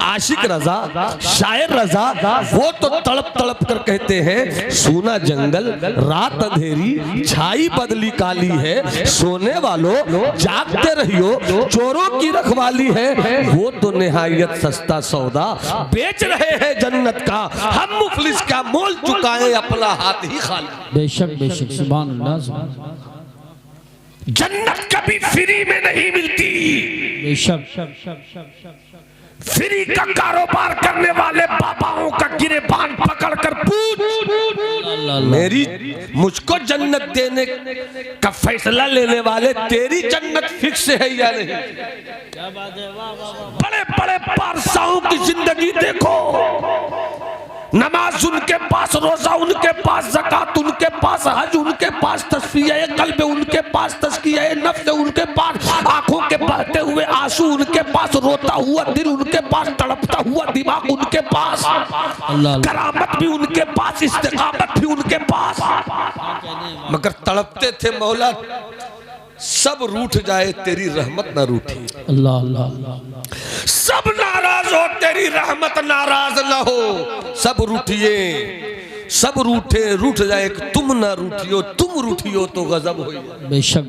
आशिक रजा, शायर रजा, वो तो तड़प तड़प कर कहते हैं सोना जंगल रात अंधेरी छाई बदली काली है, सोने वालों जागते रहियो चोरों की रखवाली है। वो तो निहायत सस्ता सौदा बेच रहे हैं जन्नत का, हम मुफलिस का मोल चुकाए अपना हाथ ही खाली। बेशक बेशक, सुभान अल्लाह। जन्नत कभी फ्री में नहीं मिलती। बेशक। फ्री का कारोबार करने वाले बाबाओं का गिरेबान पकड़ कर पूछ, मेरी मुझको जन्नत देने का फैसला लेने वाले तेरी जन्नत फिक्स है या नहीं? बड़े बड़े पारसाओं की जिंदगी देखो, नमाज उनके पास, रोजा उनके पास, ज़कात उनके पास, हज उनके पास, तस्फिया कल्ब उनके पास, तस्किया नफ्स उनके पास, आंखों के बहते हुए आंसू उनके पास, रोता हुआ दिल उनके पास, तड़पता हुआ दिमाग उनके पास, करामत भी उनके पास, इस्तिकामत भी उनके पास। मगर तड़पते थे मौला सब रूठ जाए तेरी रहमत ना रूठे। अल्लाह अल्लाह। सब नाराज हो तेरी रहमत नाराज ना हो। सब रूठिए, सब रूठे, रूठ जाए तुम ना रूठियो, तुम रूठियो तो गजब हो जाए। बेशक,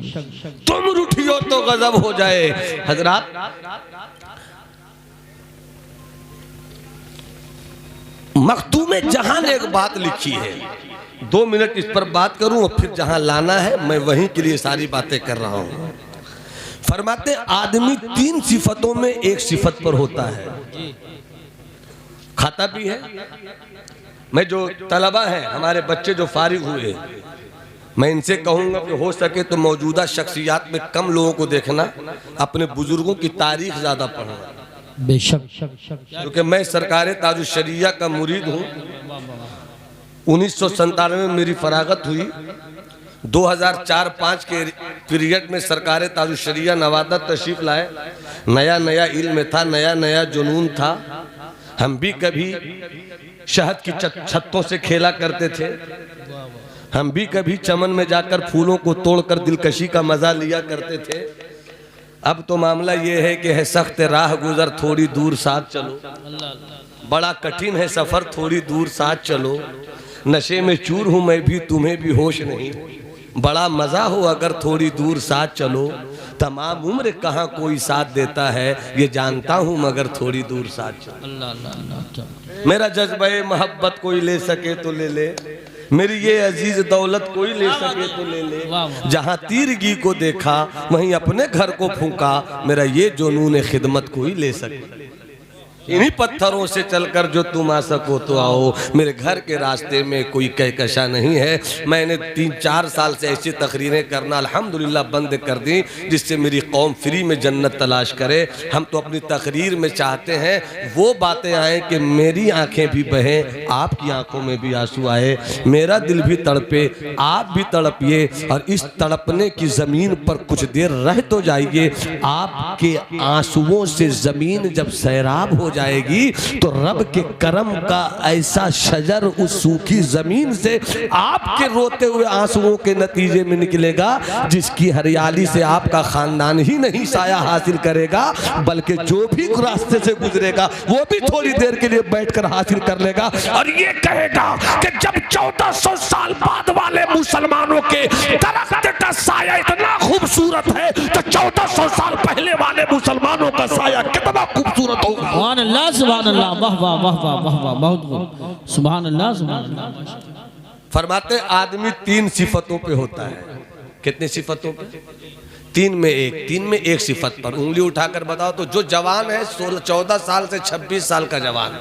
तुम रूठियो तो गजब हो जाए। हजरात, मखदूम जहां ने एक बात लिखी है, 2 मिनट इस पर बात करूं और फिर जहां लाना है मैं वहीं के लिए सारी बातें कर रहा हूं। फरमाते आदमी 3 सिफतों में एक सिफत पर होता है, खाता भी है। मैं जो तलबा है, हमारे बच्चे जो फारिग हुए, मैं इनसे कहूँगा कि हो सके तो मौजूदा शख्सियात में कम लोगों को देखना, अपने बुजुर्गों की तारीख ज़्यादा पढ़ना। बेशक, क्योंकि मैं सरकार ताजुश्शरिया का मुरीद हूँ। 1997 में मेरी फरागत हुई। 2004-5 के पीरियड में सरकार ताजुश्शरिया नवादा तशरीफ लाए। नया नया इल्म था, नया नया जुनून था। हम भी कभी शहद की छत्तों से खेला करते थे, हम भी कभी चमन में जाकर फूलों को तोड़कर दिलकशी का मजा लिया करते थे। अब तो मामला ये है कि है सख्त राह गुजर, थोड़ी दूर साथ चलो। बड़ा कठिन है सफर, थोड़ी दूर साथ चलो। नशे में चूर हूं मैं भी, तुम्हें भी होश नहीं। बड़ा मजा हो अगर थोड़ी दूर साथ चलो। तमाम उम्र कहाँ कोई साथ देता है, ये जानता हूँ मगर थोड़ी दूर साथ चलो। मेरा जज्बे मोहब्बत कोई ले सके तो ले ले, मेरी ये अजीज दौलत कोई ले सके तो ले ले। जहाँ तीरगी को देखा वहीं अपने घर को फूंका, मेरा ये जुनून खिदमत कोई ले सके। इन्हीं पत्थरों से चलकर जो तुम आ सको तो आओ। मेरे घर के रास्ते में कोई कहकशा नहीं है। मैंने 3-4 साल से ऐसी तकरीरें करना अल्हम्दुलिल्लाह बंद कर दी, जिससे मेरी कौम फ्री में जन्नत तलाश करे। हम तो अपनी तकरीर में चाहते हैं वो बातें आए कि मेरी आंखें भी बहें, आपकी आंखों में भी आंसू आए, मेरा दिल भी तड़पे, आप भी तड़पिए। और इस तड़पने की ज़मीन पर कुछ देर रह तो जाइए। आपके आंसुओं से ज़मीन जब सैराब हो जाएगी तो रब के करम का ऐसा शजर उस सूखी जमीन से आपके रोते हुए आंसुओं के नतीजे में निकलेगा, जिसकी हरियाली से आपका खानदान ही नहीं साया हासिल करेगा, बल्कि जो भी रास्ते से गुजरेगा वो भी थोड़ी देर के लिए बैठकर हासिल कर लेगा और ये कहेगा कि जब 1400 साल बाद वाले मुसलमानों के दरख्त का साया इतना खूबसूरत है तो 1400 साल पहले वाले मुसलमानों का साया कितना खूबसूरत होगा। सुभान अल्लाह, सुभान अल्लाह, वाह वाह वाह वाह वाह वाह, बहुत खूब, सुभान अल्लाह, सुभान अल्लाह। फरमाते आदमी 3 सिफतों पे होता है। कितनी सिफतों पे? 3 में एक सिफत पर उंगली उठाकर बताओ तो जो जवान है 14 साल से 26 साल का जवान,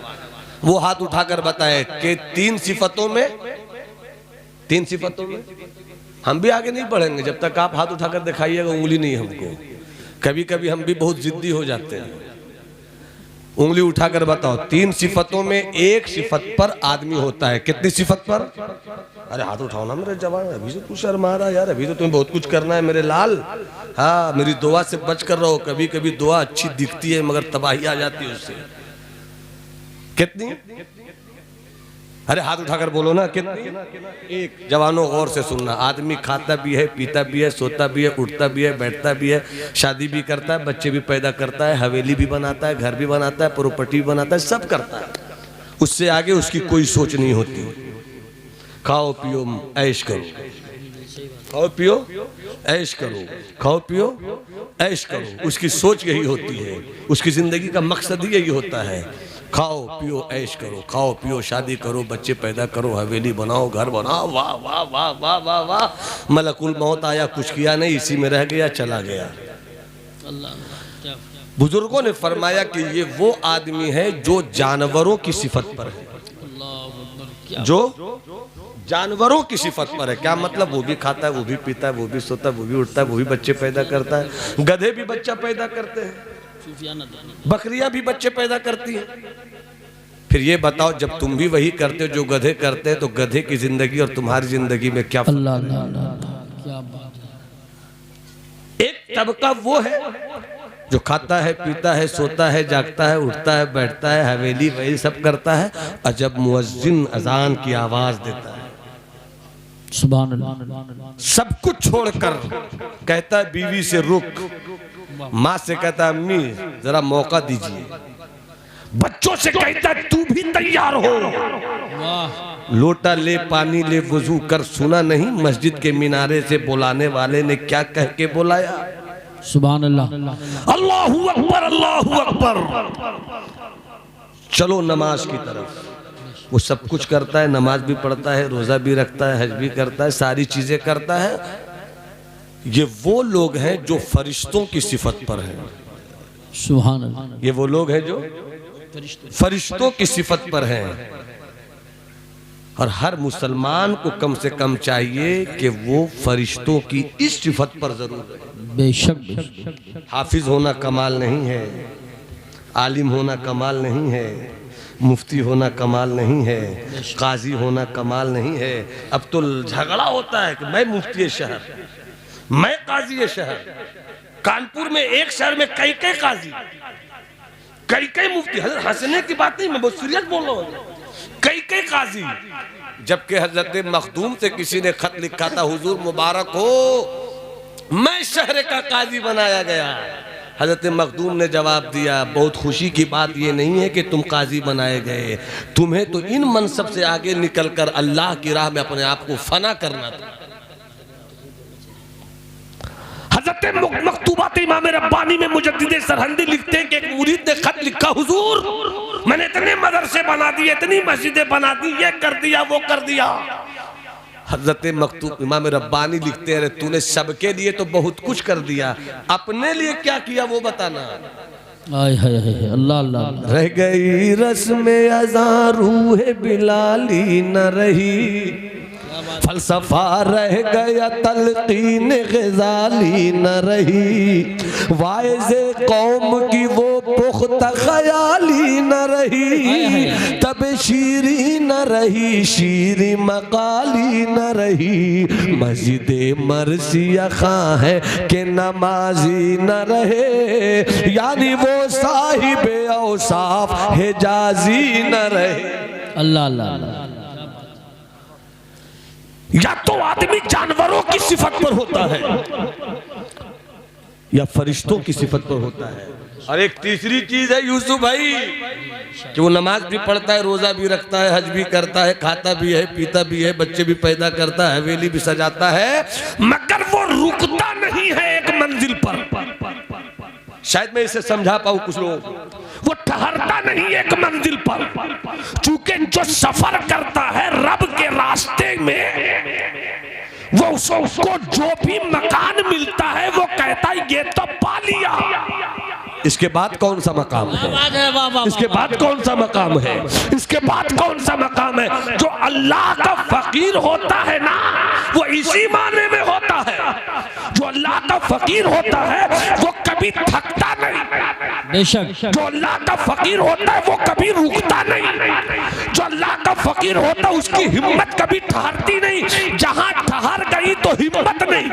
वो हाथ उठाकर बताए कि 3 सिफतों में। हम भी आगे नहीं बढ़ेंगे जब तक आप हाथ उठाकर दिखाइएगा उंगली नहीं हमको। कभी कभी हम भी बहुत जिद्दी हो जाते हैं। उंगली उठाकर बताओ 3 सिफतों में एक सिफत पर आदमी होता है। कितनी सिफत पर? अरे हाथ उठाओ ना मेरे जवान, अभी से तू शर्मा रहा यार, अभी तो तुम्हें बहुत कुछ करना है मेरे लाल। हाँ, मेरी दुआ से बच कर रहो। कभी कभी दुआ अच्छी दिखती है मगर तबाही आ जाती है उससे। कितनी? अरे हाथ उठाकर बोलो ना कितनी? एक। जवानों गौर से सुनना, आदमी खाता भी है, पीता भी है, सोता भी है, उठता भी है, बैठता भी है, शादी भी करता है, बच्चे भी पैदा करता है, हवेली भी बनाता है, घर भी बनाता है, प्रॉपर्टी भी बनाता है, सब करता है। उससे आगे उसकी कोई सोच नहीं होती। खाओ पियो ऐश करो, खाओ पियो ऐश करो, खाओ पियो ऐश करो। उसकी सोच यही होती है, उसकी जिंदगी का मकसद ही यही होता है। खाओ पियो ऐश करो, खाओ पियो शादी करो, बच्चे पैदा करो, हवेली बनाओ, घर बनाओ। वाह वाह वाह वाह वाह वाह। मलकुल मौत आया, कुछ किया नहीं, इसी में रह गया, चला गया। बुजुर्गों ने फरमाया कि ये वो आदमी है जो जानवरों की सिफत पर है, जो जानवरों की सिफत पर है। क्या मतलब? वो भी खाता है, वो भी पीता है, वो भी सोता है, वो भी उठता है, वो भी बच्चे पैदा करता है। गधे भी बच्चा पैदा करते हैं, बकरियां भी बच्चे पैदा करती हैं। फिर ये बताओ जब तुम भी वही करते हो जो गधे करते हैं तो गधे की जिंदगी और तुम्हारी जिंदगी में क्या अल्लाह अल्लाह अल्लाह, क्या बात है। एक तबका वो है जो खाता है, पीता है, सोता है, जागता है, उठता है, बैठता है, हवेली वही सब करता है। और जब मुअज्जिन अजान की आवाज देता है, सुभान अल्लाह, सब कुछ छोड़कर कहता है बीवी से रुक, माँ से कहता है अम्मी जरा मौका दीजिए, बच्चों से कहता है तू भी तैयार हो, लोटा ले, पानी ले, वजू कर। सुना नहीं मस्जिद के मीनारे से बुलाने वाले ने क्या कह के बुलाया? सुभान अल्लाह, अल्लाहू अकबर, अल्लाहू अकबर। चलो नमाज की तरफ। वो सब कुछ करता है, नमाज भी पढ़ता है, रोजा भी रखता है, हज भी करता है, सारी चीजें करता है। ये वो लोग हैं जो फरिश्तों की सिफत पर हैं। सुभान अल्लाह, ये वो लोग हैं जो फरिश्तों की सिफत पर हैं। और हर मुसलमान को कम से कम चाहिए कि वो फरिश्तों की इस सिफत पर जरूर रहे। बेशक हाफिज होना कमाल नहीं है, आलिम होना कमाल नहीं है, मुफ्ती होना कमाल नहीं है, काजी होना कमाल नहीं है। अब तो झगड़ा होता है कि मैं मुफ्ती शहर, मैं काजी शहर। कानपुर में एक शहर में कई काजी, कई मुफ्ती। हंसने की बात नहीं, मैं बहुत सीरियस बोल रहा हूँ। कई काजी, जबकि हजरत मखदूम से किसी ने खत लिखा था, हुजूर मुबारक हो, मैं शहर का काजी बनाया गया। हजरत मखदूम ने जवाब दिया, बहुत खुशी की बात यह नहीं है कि तुम काजी बनाए गए, तुम्हें तो इन मनसब से आगे निकलकर अल्लाह की राह में अपने आप को फना करना था। हजरत मकतूबात इमाम रब्बानी में मुजद्दिद सरहंदी लिखते हैं कि एक मुरीद ने खत लिखा, हुजूर मैंने इतने मदरसे बना दिए, इतनी मस्जिदें बना दी, ये कर दिया वो कर दिया। हजरत मकतूब इमाम रब्बानी लिखते हैं, तूने सबके लिए तो बहुत कुछ कर दिया, अपने लिए क्या किया वो बताना। अल्लाह अल्लाह। रह गई रस्म अज़ा रूह बिलाली न रही, फलसफा रह गया तलकीन ग़ज़ाली न रही, वाइज़े कौम की वो पुख्ता ख़याली न रही, तब शीरी न रही शीरी मकाली न रही, मस्जिद मरसिया खां है कि नमाजी न रहे, यानी वो साहिबे औसाफ हिजाजी न रहे। अल्लाह अल्लाह। या तो आदमी जानवरों की सिफत पर होता है या फरिश्तों की सिफत पर होता है। और एक तीसरी चीज है यूसुफ भाई, कि वो नमाज भी पढ़ता है, रोजा भी रखता है, हज भी करता है, खाता भी है, पीता भी है, बच्चे भी पैदा करता है, हवेली भी सजाता है, मगर वो रुकता नहीं है एक मंजिल पर। शायद मैं इसे समझा पाऊं कुछ लोगों को। वो ठहरता नहीं एक मंजिल पर, चूंकि जो सफर करता है रब के रास्ते में, वो उसको जो भी मकान मिलता है वो कहता है ये तो पा लिया, इसके बाद कौन सा मकाम है, इसके बाद कौन सा मकाम है, इसके बाद कौन सा मकाम है। जो अल्लाह का फकीर होता है ना, वो इसी माने में होता है। जो अल्लाह का फकीर होता है वो कभी थकता नहीं, बेशक। जो अल्लाह का फकीर होता है वो कभी रुकता नहीं। जो अल्लाह का फकीर होता है उसकी हिम्मत कभी ठहरती नहीं। जहां ठहर गई तो हिम्मत नहीं।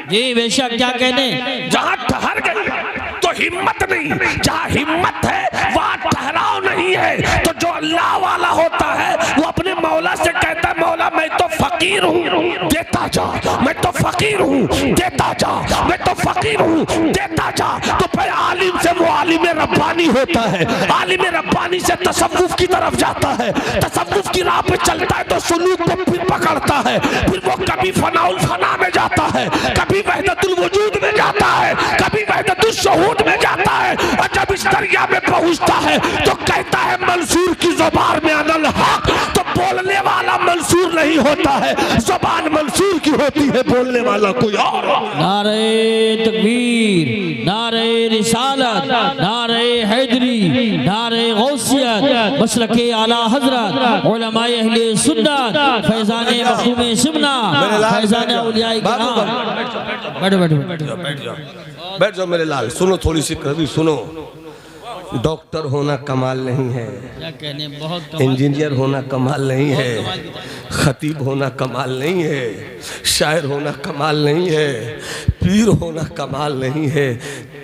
जी बेशक, क्या कहने, जहां ठहर गई तो हिम्मत नहीं, जहां हिम्मत है वहां ठहराव नहीं है। तो जो अल्लाह वाला होता है वो अपने मौला से कहता है, मौला मैं तो फकीर हूँ देता जा, मैं तो फकीर हूँ देता जा, मैं तो फकीर हूँ देता जा। तो फिर आलिम से वो आलिम रब्बानी होता है, आलिम रब्बानी से तसव्वुफ की तरफ जाता है, तसव्वुफ की राह पे चलता है तो सुलूक को फिर पकड़ता है, फिर वो कभी फनाउल फना में जाता है, कभी वहदतुल वजूद में जाता है, कभी वहदतुल शहूद में जाता है। और जब इस दरिया में पहुंचता है तो कहता है मंसूर की ज़ुबान में अनल हक। तो बोलने वाला मंसूर नहीं होता है, ज़ुबान मंसूर की होती है, बोलने वाला कोई और। नारे तकबीर, नारे रिसालत, नारे हैदरी, नारे गौसियत, मसलके आला हजरत, उलमाए अहले सुन्नत, फैज़ाने मखदूम सिमना, फैज़ाने औलियाए किराम। बैठो बैठो बैठ जाओ मेरे लाल, सुनो थोड़ी सी कभी सुनो। डॉक्टर होना कमाल नहीं है, क्या कहने, बहुत इंजीनियर होना कमाल नहीं है, खतीब होना कमाल नहीं है, शायर होना कमाल नहीं है, पीर होना कमाल नहीं है,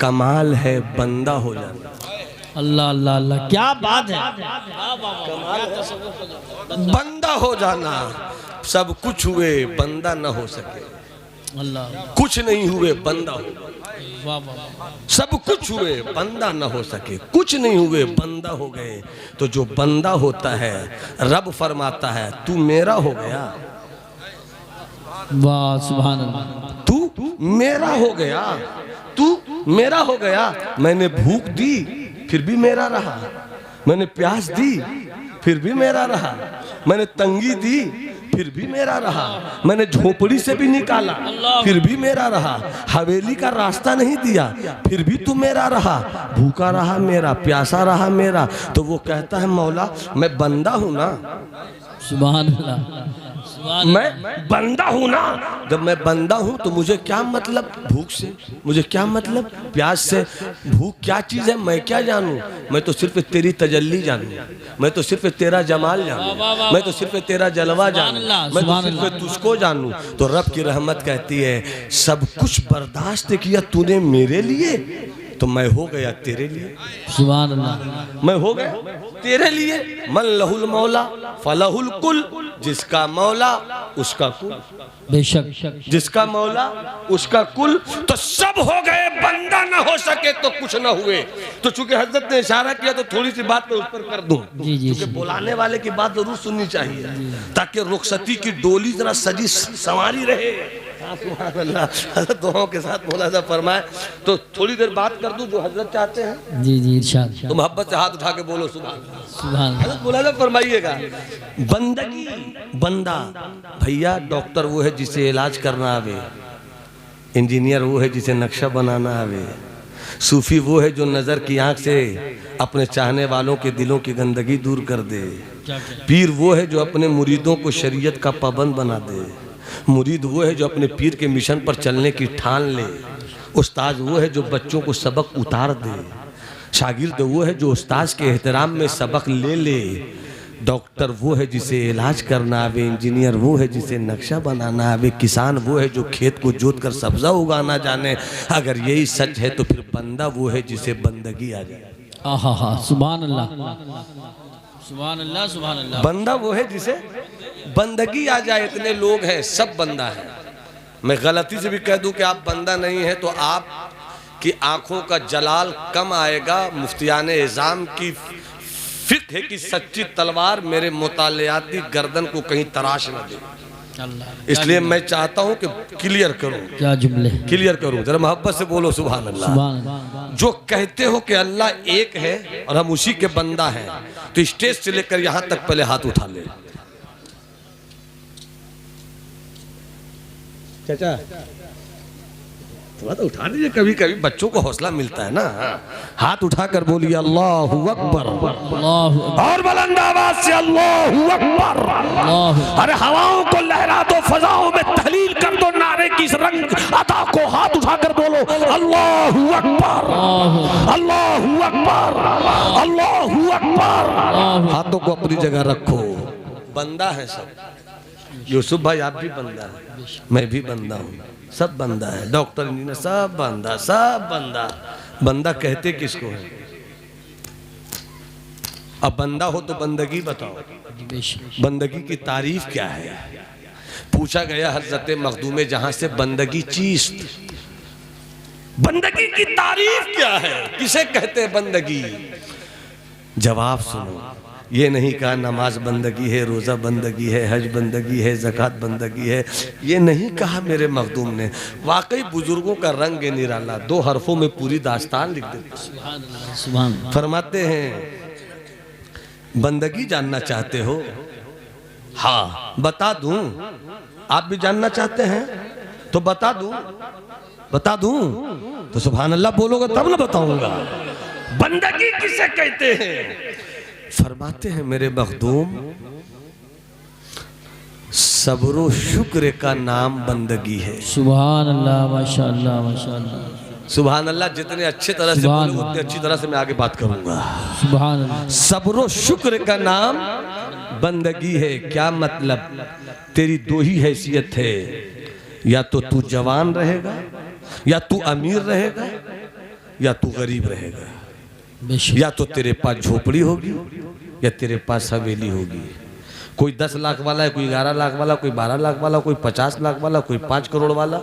कमाल है बंदा हो जाना। अल्लाह अल्लाह अल्लाह, क्या बात है, बंदा हो जाना। सब कुछ हुए बंदा ना हो सके, अल्लाह, कुछ नहीं हुए बंदा हो, वाह वाह, सब कुछ हुए बंदा न हो सके, कुछ नहीं हुए बंदा हो गए। तो जो बंदा होता है रब फरमाता है तू मेरा हो गया, वाह सुभान अल्लाह, तू मेरा हो गया, तू मेरा हो गया। मैंने भूख दी फिर भी मेरा रहा, मैंने प्यास दी फिर भी मेरा रहा, मैंने तंगी दी फिर भी मेरा रहा, मैंने झोपड़ी से भी निकाला फिर भी मेरा रहा, हवेली का रास्ता नहीं दिया फिर भी तू मेरा रहा, भूखा रहा मेरा, प्यासा रहा मेरा। तो वो कहता है मौला मैं बंदा हूं ना, सुभान अल्लाह, सुभान मैं बंदा हूं ना। जब मैं बंदा हूं तो मुझे क्या मतलब भूख से, मुझे क्या मतलब प्यास से। भूख क्या चीज है मैं क्या जानूं। मैं तो सिर्फ तेरी तजल्ली जानूं, मैं तो सिर्फ तेरा जमाल जानूं, मैं तो सिर्फ तेरा जलवा जानूं, मैं तो सिर्फ तुझको जानूं। तो रब की रहमत कहती है सब कुछ बर्दाश्त किया तूने मेरे लिए तो मैं हो गया तेरे लिए। सुभान अल्लाह, मैं हो गया तेरे लिए। मन लहुल मौला फलहुल कुल, जिसका मौला उसका कुल, बेशक जिसका मौला उसका कुल। तो सब हो गए, बंदा ना हो सके तो कुछ ना हुए। तो चूंकि हजरत ने इशारा किया तो थोड़ी सी बात मैं उस पर कर दूं, क्योंकि बुलाने वाले की बात जरूर सुननी चाहिए ताकि रुखसती की डोली जरा सजी संवारी रहे। हजरत दुआओं के साथ मुलाजा फरमाए तो थोड़ी देर बात कर दूं जो हजरत चाहते हैं। जी जी इरशाद, तो मोहब्बत से हाथ उठा के बोलो सुभान। सुभान हजरत मुलाजा फरमाइएगा। बंदगी, बंदा भैया, डॉक्टर वो है जिसे इलाज करना आवे, इंजीनियर वो है जिसे नक्शा बनाना आवे, सूफी वो है जो नजर की आंख से अपने चाहने वालों के दिलों की गंदगी दूर कर दे, पीर वो है जो अपने मुरीदों को शरीयत का पाबंद बना दे, मुरीद वो है जो अपने पीर के मिशन पर चलने की ठान ले, उस्ताद वो है जो बच्चों को सबक उतार दे, शागिर्द वो है जो उस्ताद के एहतराम में सबक ले ले, डॉक्टर वो है जिसे इलाज करना आवे, इंजीनियर वो है जिसे नक्शा बनाना आवे, किसान वो है जो खेत को जोत कर सब्जा उगाना जाने। अगर यही सच है तो फिर बंदा वो है जिसे बंदगी आ जाए। आहा, सुभान अल्लाह, सुभान अल्लाह, सुभान अल्लाह। बंदा वो है जिसे बंदगी आ जाए। इतने लोग हैं, सब बंदा है। मैं गलती से भी कह दूं कि आप बंदा नहीं है तो आप की आंखों का जलाल कम आएगा। मुफ्तियान इज़ाम की फिक्र है कि सच्ची तलवार मेरे मुतालियाती गर्दन को कहीं तराश न दे। इसलिए मैं चाहता हूं कि क्लियर करूं, क्या जुमले, क्लियर करूं। जरा मोहब्बत से बोलो सुभान अल्लाह। सुभान अल्लाह। जो कहते हो कि अल्लाह एक है और हम उसी के बंदा हैं, तो स्टेज से लेकर यहां तक पहले हाथ उठा ले। चाचा थोड़ा तो उठा दीजिए, कभी कभी बच्चों को हौसला मिलता है ना। हाथ उठाकर बोलिए अल्लाहु अकबर, और बुलंद आवाज से अल्लाहु अकबर। अरे हवाओं को लहरा दो, फजाओं में तहलील कर दो, नारे की इस रंग अदा को हाथ उठाकर बोलो अल्लाहु अकबर, अल्लाहु अकबर, अल्लाहु अकबर। हाथों को अपनी जगह रखो। बंदा है सब। यूसुफ भाई आप भी बंदा है, मैं भी बंदा हूँ, सब बंदा है। डॉक्टर इंजीनियर सब बंदा, सब बंदा। बंदा कहते किसको है? अब बंदा हो तो बंदगी बताओ, बंदगी की तारीफ क्या है? पूछा गया हजरत मखदूम जहां से बंदगी चीज, बंदगी की तारीफ क्या है, किसे कहते हैं बंदगी? जवाब सुनो। ये नहीं कहा नमाज बंदगी है, रोज़ा बंदगी है, हज बंदगी है, ज़कात बंदगी है, ये नहीं कहा मेरे मखदूम ने। वाकई बुजुर्गों का रंग निराला, 2 हरफों में पूरी दास्तान लिख देते। फरमाते हैं बंदगी जानना चाहते हो? हाँ बता दूं। आप भी जानना चाहते हैं तो बता दूं, बता दूं तो सुभान अल्लाह बोलोगे तब ना बताऊंगा। बंदगी किसे कहते हैं? फरमाते हैं मेरे मखदूम, सब्र शुक्र का नाम बंदगी है। सुभान अल्लाह, माशाअल्लाह, माशाअल्लाह, सुभान अल्लाह। जितने अच्छे तरह से बोले उतने अच्छी तरह से मैं आगे बात करूंगा। सुभान अल्लाह। सब्र शुक्र का नाम बंदगी है। क्या मतलब? तेरी 2 ही हैसियत है, या तो तू जवान रहेगा, या तू अमीर रहेगा, या तू गरीब रहेगा। या तो तेरे पास झोपड़ी होगी या तेरे पास हवेली होगी। कोई 10 लाख वाला है, कोई 11 लाख वाला, कोई 12 लाख वाला, कोई 50 लाख वाला, कोई 5 करोड़ वाला,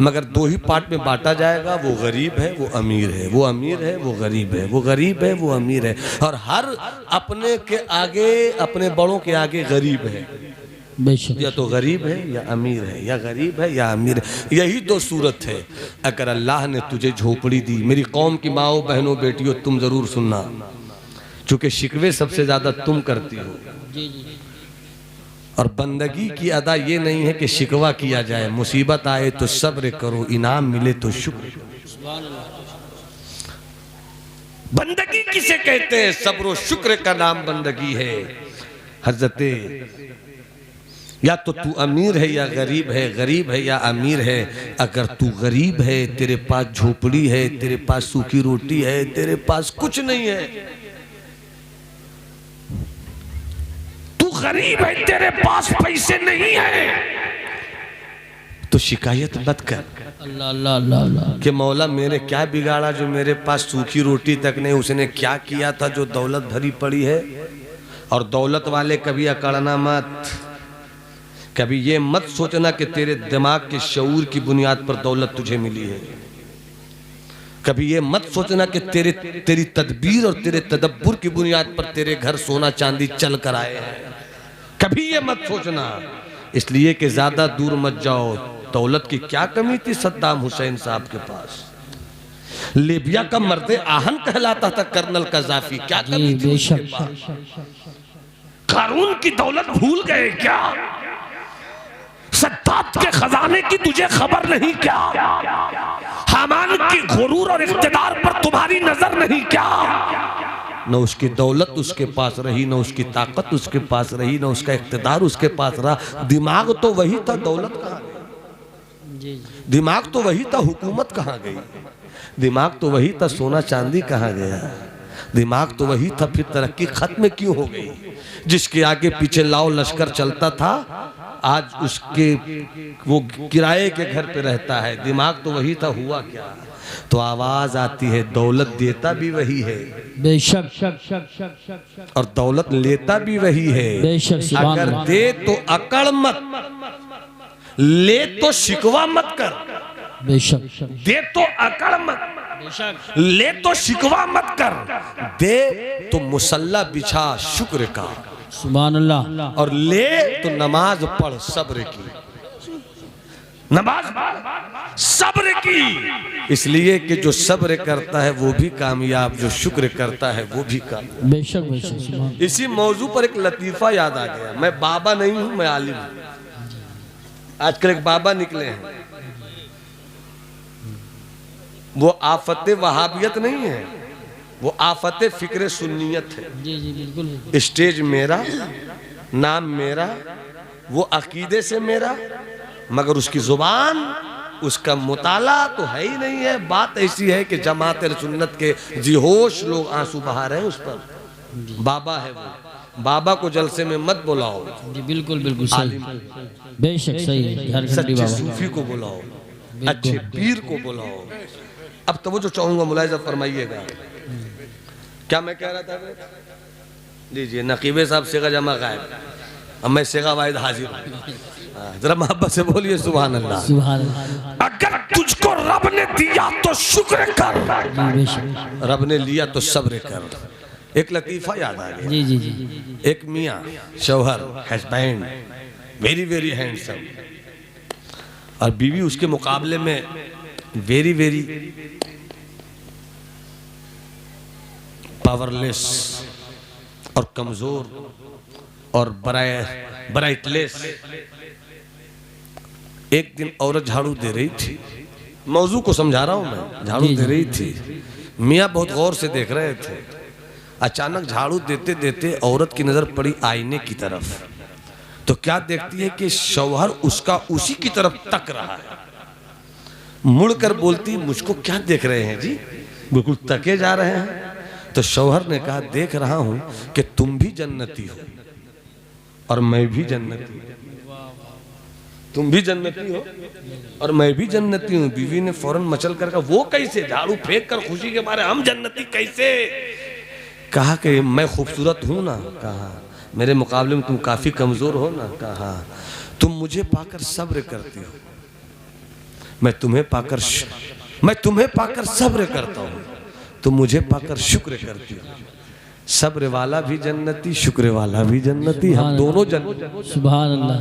मगर 2 ही पार्ट में बांटा जाएगा। वो गरीब है, वो अमीर है, वो अमीर है, वो गरीब है, वो गरीब है, वो अमीर है। और हर अपने के आगे, अपने बड़ों के आगे गरीब है। या तो गरीब है या अमीर है, या गरीब है या अमीर है। यही 2 सूरत है। अगर अल्लाह ने तुझे झोपड़ी दी, मेरी कौम की माओ बहनों बेटियों तुम जरूर सुनना, चूंकि शिकवे सबसे ज्यादा तुम करती हो। और बंदगी की अदा ये नहीं है कि शिकवा किया जाए, मुसीबत आए तो सब्र करो, इनाम मिले तो शुक्र। बंदगी किसे कहते हैं? सब्र शुक्र का नाम बंदगी है। हजरते या तो तू अमीर है या गरीब है, गरीब है या अमीर है। अगर तू गरीब है, तेरे पास झोपड़ी है, तेरे पास सूखी रोटी है, तेरे पास कुछ नहीं है, तू गरीब है, तेरे पास पैसे नहीं है, तो शिकायत मत कर अल्लाह अल्लाह अल्लाह अल्लाह कि मौला मैंने क्या बिगाड़ा जो मेरे पास सूखी रोटी तक नहीं, उसने क्या किया था जो दौलत भरी पड़ी है। और दौलत वाले कभी अकड़ना मत, कभी ये मत सोचना कि तेरे दिमाग के शऊर की बुनियाद पर दौलत तुझे मिली है। कभी ये मत सोचना कि तेरी तदबीर और तेरे तदब्बुर की बुनियाद पर तेरे घर सोना चांदी चल कर आए हैं। कभी ये मत सोचना, इसलिए कि ज्यादा दूर मत जाओ। दौलत की क्या कमी थी सद्दाम हुसैन साहब के पास? लीबिया का मर्दे आहन कहलाता था कर्नल कज़ाफी, क्या कमी थी उसके पास? कारून की दौलत भूल गए क्या? सद्दात के खजाने की तुझे खबर नहीं क्या? हामान की गुरूर और इख्तिदार पर तुम्हारी नजर नहीं क्या? न उसकी दौलत उसके पास रही, न उसकी ताकत उसके पास रही, न उसका इख्तिदार उसके पास रहा। दिमाग तो वही था, दौलत कहाँ गई? दिमाग तो वही था, हुकूमत कहाँ गई? दिमाग तो वही था, सोना चांदी कहाँ गया? दिमाग तो वही था, फिर तरक्की खत्म क्यों हो गई? जिसके आगे पीछे लाओ लश्कर चलता था, आज उसके वो किराए के घर पे रहता है। दिमाग तो वही था, हुआ क्या? तो आवाज आती है, दौलत देता भी वही है बेशक और दौलत लेता भी वही है। बेशक अगर दे तो अकड़ मत, ले तो शिकवा मत कर। बेशक दे तो अकड़ मत, ले तो शिकवा मत कर। दे तो मुसल्ला बिछा शुक्र का, सुभान अल्लाह। और ले तो नमाज पढ़ सब्र की, नमाज सब्र की। इसलिए कि जो सब्र करता है वो भी कामयाब, जो शुक्र करता है वो भी कामयाब। बेशक बेशक सुभान। इसी मौजू पर एक लतीफा याद आ गया। मैं बाबा नहीं हूं, मैं आलिम हूं। आजकल एक बाबा निकले हैं, वो आफत वहाबियत नहीं है, वो आफत फिक्र सुन्नियत है। जी जी बिल्कुल। स्टेज मेरा, नाम मेरा, वो अकीदे से मेरा, मगर उसकी जुबान, उसका मुताला तो है ही नहीं है। बात ऐसी है कि जमात सुन्नत के जिहोश लोग आंसू बहा रहे हैं उस पर। बाबा है वो, बाबा को जलसे में मत बुलाओ। जी बिल्कुल बिल्कुल सही, बेशक सही है। झारखंडी सच्चे बाबा, सूफी को बुलाओ, अच्छे पीर को बुलाओ। अब तो वो जो चाहूंगा मुलाहिजा फरमाइएगा। क्या मैं कह रहा था? लीजिए नकीबे साहब सेगा जमा गायब, अब मैं सेगा वाहिद हाजिर हूं। जरा मोहब्बत से बोलिए सुभान अल्लाह। सुभान अल्लाह। अगर तुझको रब ने दिया तो शुक्र कर, जी बेशक। रब ने लिया तो सब्र कर। एक लतीफा याद आ गया। जी जी जी। एक मियाँ शौहर, हस्बैंड, वेरी वेरी हैंडसम, और बीवी उसके मुकाबले में वेरी वेरी पावरलेस और कमजोर और ब्राइटलेस। एक दिन औरत झाड़ू दे रही थी, मौजू को समझा रहा हूं मैं, झाड़ू दे रही थी, मियाँ बहुत गौर से देख रहे थे। अचानक झाड़ू देते देते औरत की नजर पड़ी आईने की तरफ, तो क्या देखती है कि शौहर उसका उसी की तरफ तक रहा है। मुड़कर बोलती, मुझको क्या देख रहे हैं जी, बिल्कुल तके जा रहे हैं। तो शौहर ने कहा, देख रहा हूं कि तुम भी जन्नती हो और मैं भी जन्नती हूं। तुम भी जन्नती हो और मैं भी जन्नती हूँ। बीवी ने फौरन मचल कर कहा, वो कैसे? झाड़ू फेंक कर खुशी के मारे, हम जन्नती कैसे? कहा कि मैं खूबसूरत हूं ना। कहा मेरे मुकाबले में तुम काफी कमजोर हो ना। कहा तुम मुझे पाकर सब्र करती हो, मैं तुम्हें पाकर सब्र करता हूँ, तुम मुझे पाकर शुक्र करती हो। सब्र वाला भी जन्नती, शुक्र वाला भी जन्नती, हम दोनों जन्नती। सुभान अल्लाह।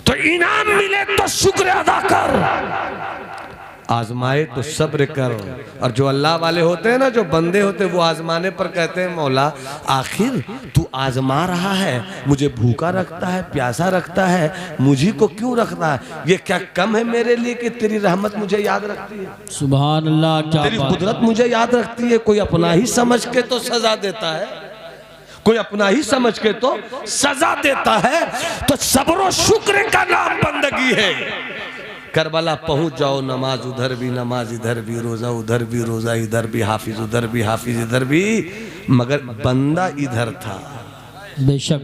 तो इनाम मिले तो शुक्र अदा कर, आजमाए तो सब्र कर। और जो अल्लाह वाले होते हैं ना, जो बंदे होते हैं, वो आजमाने पर कहते हैं, मौला आखिर तू आजमा रहा है, मुझे भूखा रखता है, प्यासा रखता है, मुझे को क्यों रखता है? ये क्या कम है मेरे लिए कि तेरी रहमत मुझे याद रखती है? सुभान अल्लाह। क्या तेरी कुदरत मुझे याद रखती है। कोई अपना ही समझ के तो सजा देता है, कोई अपना ही समझ के तो सजा देता है। तो सब्र और शुक्र का नाम बंदगी है। करबला पहुंच जाओ, नमाज उधर भी, नमाज इधर भी, रोजा उधर भी, रोजा इधर भी, हाफिज उधर भी, हाफिज इधर भी, मगर बंदा इधर था, बेशक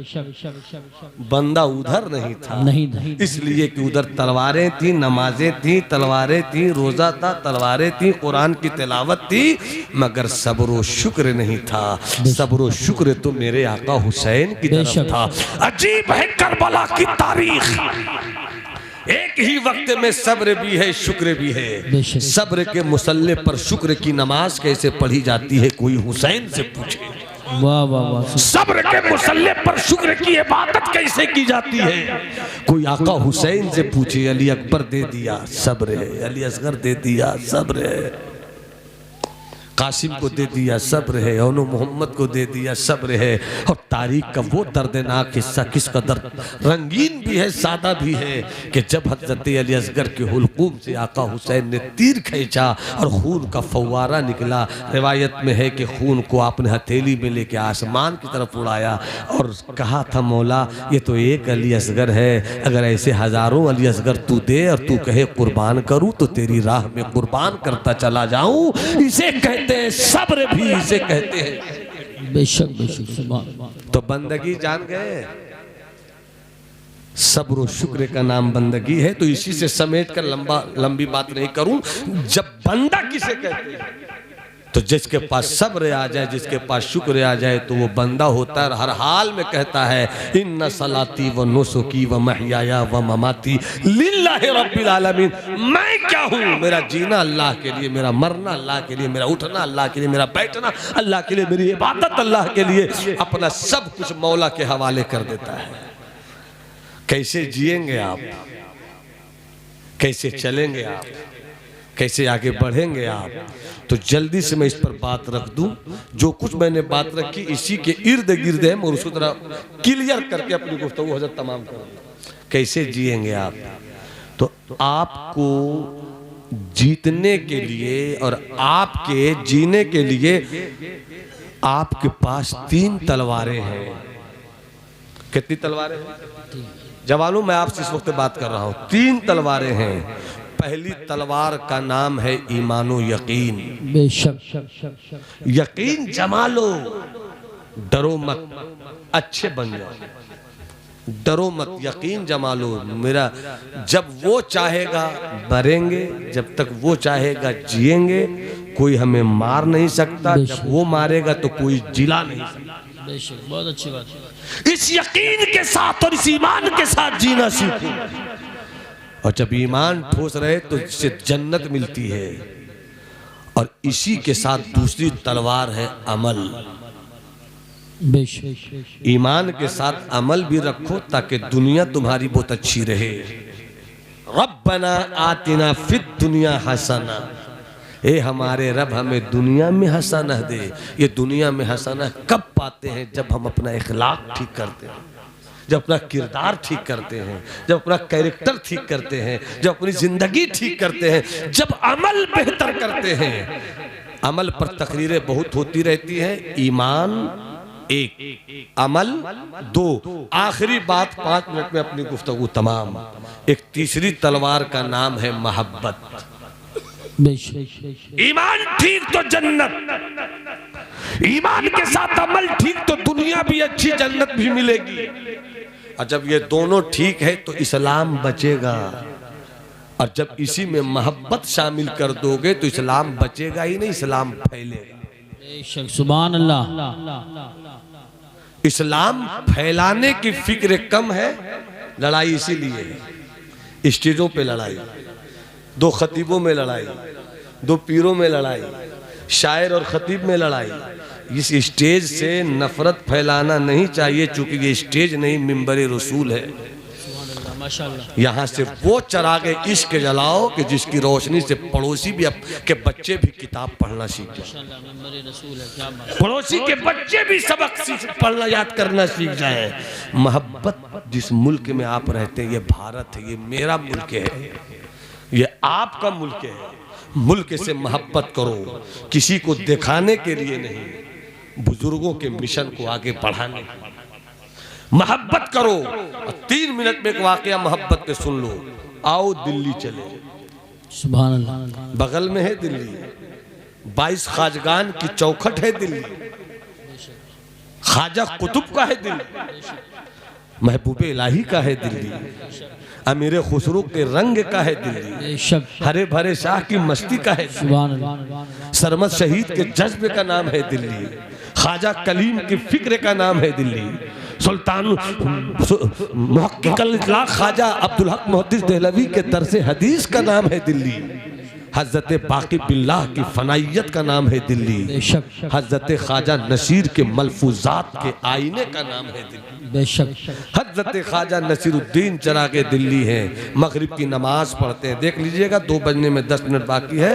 बंदा उधर नहीं था। नहीं इसलिए कि उधर तलवारें थी, नमाजें थी, तलवारें थी, रोजा था, तलवारें थी, कुरान की तिलावत थी, मगर सब्र व शुक्र नहीं था। सब्र व शुक्र तो मेरे आका हुसैन की तरफ था। अजीब है करबला की तारीख। एक ही वक्त में सब्र भी है, शुक्र भी है। सब्र के मुसल्ले पर शुक्र की नमाज कैसे पढ़ी जाती है, कोई हुसैन से पूछे। वाह वाह वाह। सब्र के मुसल्ले पर शुक्र की इबादत कैसे की जाती है, कोई आका हुसैन से पूछे। अली अकबर दे दिया, सब्र है। अली असगर दे दिया, सब्र है। कासिम को दे दिया, सब्र है। औनो मोहम्मद को दे दिया, सब्र है। और तारीख का वो दर्दनाक हिस्सा किस कदर रंगीन भी है, सादा भी है, कि जब हज़रत अली असगर के हुलकूम से आका हुसैन ने तीर खींचा और खून का फव्वारा निकला। रिवायत में है कि खून को आपने हथेली में लेके आसमान की तरफ उड़ाया और कहा था, मौला ये तो एक अली असगर है, अगर ऐसे हजारों अली असगर तू दे और तू कहे कुर्बान करूं तो तेरी राह में कुर्बान करता चला जाऊं। इसे कहते हैं सब्र, भी इसे कहते हैं। बेशक बेशक। तो बंदगी जान गए, सब्र और शुक्र का नाम बंदगी है। तो इसी से समेट कर लंबी बात नहीं करूं। जब बंदा किसे कहते हैं, तो जिसके पास सब्र आ जाए, जिसके पास शुक्र आ जाए, तो वो बंदा होता है। हर हाल में कहता है, इन्ना सलाती व नुसुकी व महयाया व ममाती लिल्लाहि रब्बिल आलमीन। मैं क्या हूँ, मेरा जीना अल्लाह के लिए, मेरा मरना अल्लाह के लिए, मेरा उठना अल्लाह के लिए, मेरा बैठना अल्लाह के लिए, मेरी इबादत अल्लाह के लिए। अपना सब कुछ मौला के हवाले कर देता है। कैसे जिएंगे आप, कैसे चलेंगे आप, कैसे आगे बढ़ेंगे आप, तो जल्दी से मैं इस पर बात रख दूं। जो कुछ मैंने बात रखी इसी के इर्द गिर्द है, मैं उसको जरा क्लियर करके अपनी गुफ्तगू हजरत तमाम करूंगा। कैसे जिएंगे आप, तो आपको जीतने के लिए और आपके जीने के लिए आपके पास 3 तलवारें हैं। कितनी तलवारें हैं जवानों, मैं आपसे इस वक्त बात कर रहा हूं। 3 तलवारें हैं। पहली तलवार का नाम है ईमानो यकीन। बेशक। यकीन जमा लो, डरो मत, अच्छे बन जाओ, डरो मत, यकीन जमा लो। मेरा जब वो चाहेगा मरेंगे, जब तक वो चाहेगा जिएंगे। कोई हमें मार नहीं सकता, जब वो मारेगा तो कोई जिला नहीं सकता। बेशक, बहुत अच्छी बात। इस यकीन के साथ और इस ईमान के साथ जीना सीखो। और जब ईमान ठोस रहे तो इससे जन्नत मिलती है। और इसी के साथ दूसरी तलवार है अमल। बेशक। ईमान के साथ अमल भी रखो ताकि दुनिया तुम्हारी बहुत अच्छी रहे। रब्बना आतिना फिद दुनिया हसना, ए हमारे रब हमें दुनिया में हसना दे। ये दुनिया में हसना कब पाते हैं, जब हम अपना इखलाक ठीक करते हैं, जब अपना किरदार ठीक करते हैं, जब अपना कैरेक्टर ठीक करते हैं, जब अपनी जिंदगी ठीक करते हैं, जब अमल बेहतर करते हैं। अमल पर तकरीरें बहुत होती रहती हैं। ईमान 1, अमल 2। आखिरी बात 5 मिनट में अपनी गुफ्तगू तमाम। एक तीसरी तलवार का नाम है मोहब्बत। ईमान ठीक तो जन्नत, ईमान के साथ अमल ठीक तो दुनिया भी अच्छी, जन्नत भी मिलेगी। और जब ये दोनों ठीक है तो इस्लाम बचेगा। और जब इसी में मोहब्बत शामिल कर दोगे तो इस्लाम बचेगा ही नहीं, इस्लाम फैलेगा। सुभान अल्लाह। इस्लाम फैलाने की फिक्र कम है, लड़ाई इसीलिए। स्टेजों पे लड़ाई, 2 खतीबों में लड़ाई, 2 पीरों में लड़ाई, शायर और खतीब में लड़ाई। इस स्टेज से नफरत फैलाना नहीं चाहिए, चूंकि ये स्टेज नहीं मिंबर रसूल है। यहाँ से वो चरागे इश्क जलाओ कि जिसकी रोशनी से पड़ोसी भी के बच्चे भी किताब पढ़ना सीख जाए, पड़ोसी के बच्चे भी सबक पढ़ना याद करना सीख जाए। मोहब्बत जिस मुल्क में आप रहते हैं, ये भारत है, ये मेरा मुल्क है, ये आपका मुल्क है। मुल्क से मोहब्बत करो, किसी को दिखाने के लिए नहीं, बुजुर्गों के मिशन को आगे बढ़ाने। मोहब्बत करो। 3 मिनट में एक वाकया मोहब्बत के सुन लो। आओ दिल्ली चले, सुभान अल्लाह। बगल में है दिल्ली, 22 खाजगान की चौखट है दिल्ली, ख्वाजा कुतुब का है दिल्ली, महबूब इलाही का है दिल्ली, अमीर खुसरो के रंग का है दिल्ली, हरे भरे शाह की मस्ती का है दिल्ली, सरमद शहीद के जज्बे का नाम है दिल्ली, ख्वाजा कलीम की फिक्र का नाम है दिल्ली, सुल्तान मुहक्किकुल इत्लाक ख्वाजा अब्दुल हक मुहद्दिस देहलवी के दरसे हदीस का नाम है दिल्ली, हजरत बाकी बिल्लाह की फनाइयत का नाम है दिल्ली, हजरत ख्वाजा नसीर के मलफूजात के आईने का नाम है दिल्ली, बेशक हजरत ख्वाजा नसीरुद्दीन चरागे दिल्ली हैं। मगरिब की नमाज पढ़ते हैं, देख लीजिएगा 2 बजने में 10 मिनट बाकी है,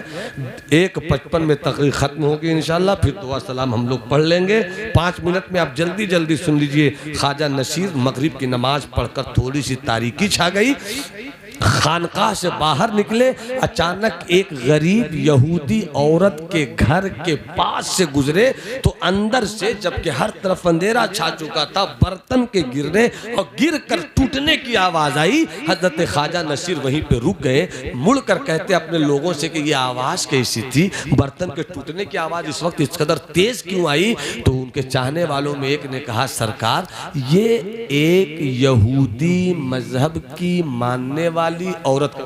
1:55 में तकरीर खत्म होगी इंशाल्लाह, फिर दुआ सलाम हम लोग पढ़ लेंगे। 5 मिनट में आप जल्दी जल्दी सुन लीजिए। ख्वाजा नसीर मगरिब की नमाज पढ़कर थोड़ी सी तारीकी छा गई, खानकाह से बाहर निकले, अचानक एक गरीब यहूदी औरत के घर के पास से गुजरे तो अंदर से, जबकि हर तरफ अंधेरा छा चुका था, बर्तन के गिरने और गिर कर टूटने की आवाज आई। हजरत ख्वाजा नसीर वहीं पे रुक गए, मुड़कर कहते अपने लोगों से कि ये आवाज कैसी थी, बर्तन के टूटने की आवाज इस वक्त इस कदर तेज क्यों आई? तो उनके चाहने वालों में एक ने कहा, सरकार ये एक यहूदी मजहब की मानने वाली औरत का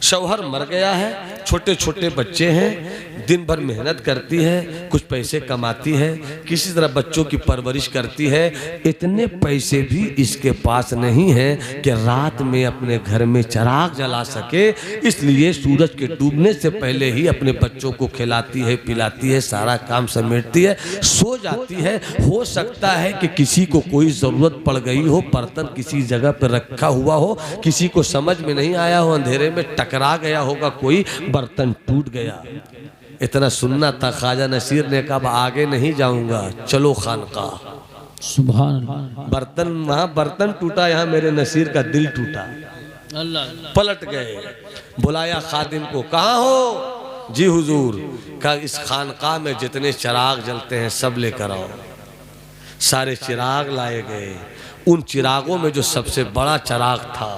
शौहर मर गया है, छोटे छोटे बच्चे हैं, दिन भर मेहनत करती है, कुछ पैसे कमाती है, किसी तरह बच्चों की परवरिश करती है, इतने पैसे भी इसके पास नहीं है कि रात में अपने घर में चिराग जला सके, इसलिए सूरज के डूबने से पहले ही अपने बच्चों को खिलाती है, पिलाती है, सारा काम समेटती है, सो जाती है। हो सकता है कि किसी को कोई ज़रूरत पड़ गई हो, बर्तन किसी जगह पर रखा हुआ हो, किसी को समझ में नहीं आया हो, अंधेरे में टकरा गया होगा कोई, बर्तन टूट गया। इतना सुनना था, ख्वाजा नसीर ने कहा आगे नहीं जाऊंगा, चलो खानकाह। सुभान अल्लाह। बर्तन वहां बर्तन टूटा, यहाँ मेरे नसीर का दिल टूटा। अल्लाह। पलट गए, बुलाया खादिम को, कहाँ हो? जी हुजूर। कहा इस खानकाह में जितने चिराग जलते हैं सब लेकर आओ। सारे चिराग लाए गए। उन चिरागों में जो सबसे बड़ा चिराग था,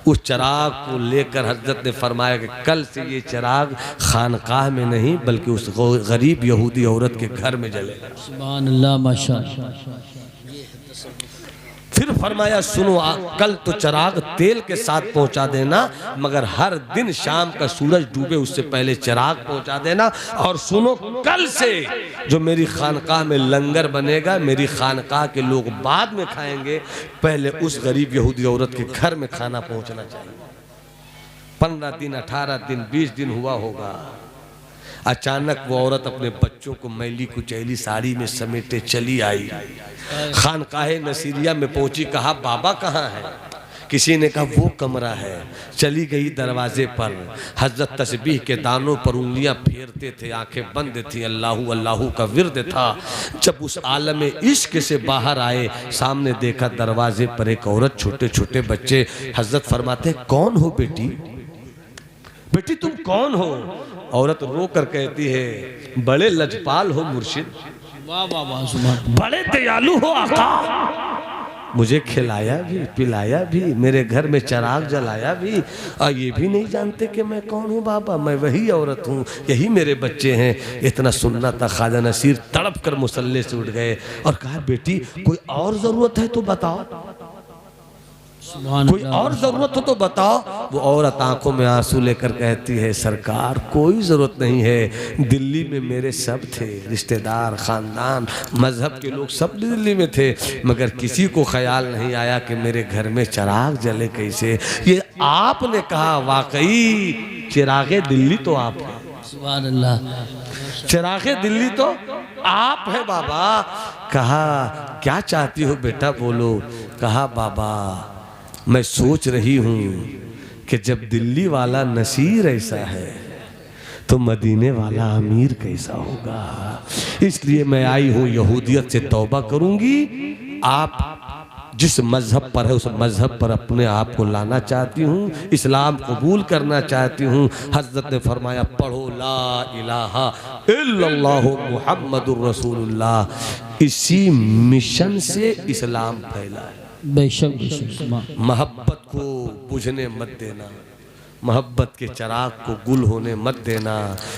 उस चिराग को लेकर हजरत ने फरमाया कि कल से ये चिराग खानकाह में नहीं बल्कि उस गरीब यहूदी औरत के घर में जलेगा। सुभान अल्लाह, माशाअल्लाह। फिर फरमाया सुनो, कल तो चिराग तेल के साथ पहुंचा देना, मगर हर दिन शाम का सूरज डूबे उससे पहले चिराग पहुंचा देना। और सुनो, कल से जो मेरी खानकाह में लंगर बनेगा, मेरी खानकाह के लोग बाद में खाएंगे, पहले उस गरीब यहूदी औरत के घर में खाना पहुंचना चाहिए। 15 दिन, 18 दिन, 20 दिन हुआ होगा। अचानक वो औरत अपने बच्चों को मैली कुचैली साड़ी में समेटे चली आई, खानकाह नसीरिया में पहुंची। कहा बाबा कहाँ है? किसी ने कहा वो कमरा है। चली गई दरवाजे पर, हजरत तस्बीह के दानों पर उंगलियां फेरते थे, आंखें बंद थी, अल्लाहू अल्लाहू का विर्द था। जब उस आलम इश्क से बाहर आए, सामने देखा दरवाजे पर एक औरत, छोटे छोटे बच्चे। हजरत फरमाते कौन हो बेटी? बेटी तुम कौन हो? औरत रो कर कहती है बड़े लजपाल हो मुर्शिद, वाह वाह वाह, सुभान। बड़े दयालु हो आका, मुझे खिलाया भी, पिलाया भी, मेरे घर में चिराग जलाया भी, और ये भी नहीं जानते कि मैं कौन हूँ बाबा, मैं वही औरत हूँ, यही मेरे बच्चे हैं। इतना सुनना था, ख्वाजा नसीर तड़प कर मुसल्ले से उठ गए और कहा बेटी कोई और जरूरत है तो बताओ, कोई और जरूरत हो तो बताओ। वो औरत आंखों में आंसू लेकर कहती है सरकार कोई जरूरत नहीं है, दिल्ली में मेरे सब थे, रिश्तेदार, खानदान, मजहब के लोग सब दिल्ली में थे, मगर किसी को ख्याल नहीं आया कि मेरे घर में चिराग जले कैसे। ये आपने कहा वाकई चिरागे दिल्ली तो आप है, सुभान अल्लाह, चिरागे दिल्ली तो आप है बाबा। कहा क्या चाहती हो बेटा बोलो। कहा बाबा मैं सोच रही हूँ कि जब दिल्ली वाला नसीर ऐसा है तो मदीने वाला अमीर कैसा होगा, इसलिए मैं आई हूँ यहूदियत से तौबा करूंगी। आप जिस मजहब पर है उस मजहब पर अपने आप को लाना चाहती हूँ, इस्लाम कबूल करना चाहती हूँ। हजरत ने फरमाया पढ़ो ला इलाहा इल्लल्लाहु मुहम्मदुर रसूलुल्लाह। इसी मिशन से इस्लाम फैला है। बेशक मोहब्बत को बुझने मत देना, मोहब्बत के चिराग को गुल होने मत देना।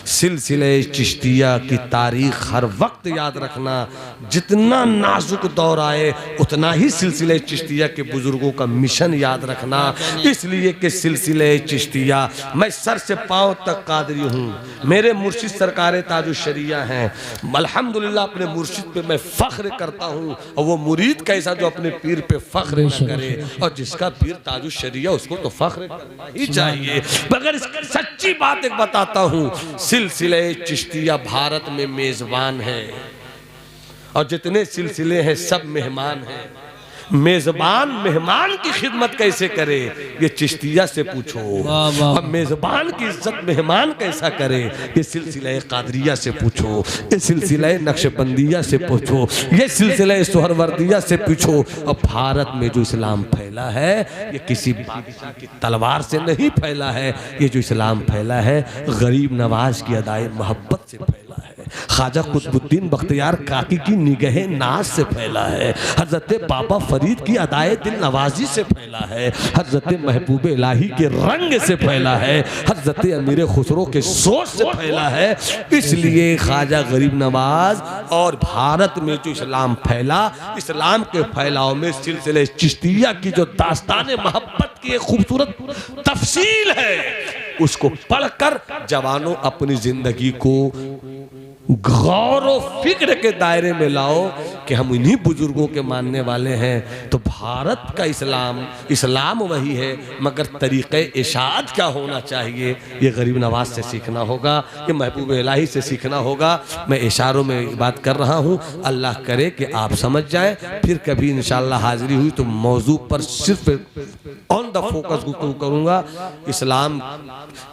सिलसिले चिश्तिया की तारीख हर वक्त याद रखना। जितना नाजुक दौर आए उतना ही सिलसिले चिश्तिया के बुजुर्गों का मिशन याद रखना। इसलिए कि सिलसिले चिश्तिया, मैं सर से पांव तक कादरी हूँ। मेरे मुर्शिद सरकार ताजुश्शरिया हैं। अल्हम्दुलिल्लाह अपने मुर्शिद पे मैं फ़ख्र करता हूँ। और वो मुरीद कैसा जो अपने पीर पे फ़ख्र न करे, और जिसका पीर ताजुश्शरिया उसको तो फ़ख्र करना ही चाहिए। मगर इसकी सच्ची बात एक बताता हूं, सिलसिले चिश्तिया भारत में मेजबान है और जितने सिलसिले हैं सब मेहमान हैं। मेजबान मेहमान की खिदमत कैसे करे ये चिश्तिया से पूछो, और मेजबान की इज्जत मेहमान कैसा करे ये सिलसिला कादरिया से पूछो, ये सिलसिला नक्शबंदिया से पूछो, ये सिलसिला सुहरवर्दिया से पूछो। और भारत में जो इस्लाम फैला है ये किसी बादशाह की तलवार से नहीं फैला है। ये जो इस्लाम फैला है गरीब नवाज की अदाए मोहब्बत से फैला है। ख्वाजा कुतुबुद्दीन बख्तियार काकी की निगहे नाज से फैला है। हजरत बाबा फरीद की अदाए दिल नवाजी से फैला है। हजरत महबूब इलाही के रंग से फैला है। हजरत अमीर खुसरो के सोच से फैला है। इसलिए ख्वाजा गरीब नवाज और भारत में जो इस्लाम फैला, इस्लाम के फैलाव में सिलसिले चिश्तिया की जो दास्तान मोहब्बत की एक खूबसूरत तफसील है, उसको पढ़कर जवानों अपनी जिंदगी को गौर और फिक्र के दायरे में लाओ कि हम इन्हीं बुजुर्गों के मानने वाले हैं। तो भारत का इस्लाम वही है, मगर तरीक़े इशाअत क्या होना चाहिए ये गरीब नवाज से सीखना होगा, ये महबूब इलाही से सीखना होगा। मैं इशारों में बात कर रहा हूँ, अल्लाह करे कि आप समझ जाएं। फिर कभी इंशाअल्लाह हाजिरी हुई तो मौजू पर सिर्फ ऑन द फोकस गुफ्तगू करूँगा। इस्लाम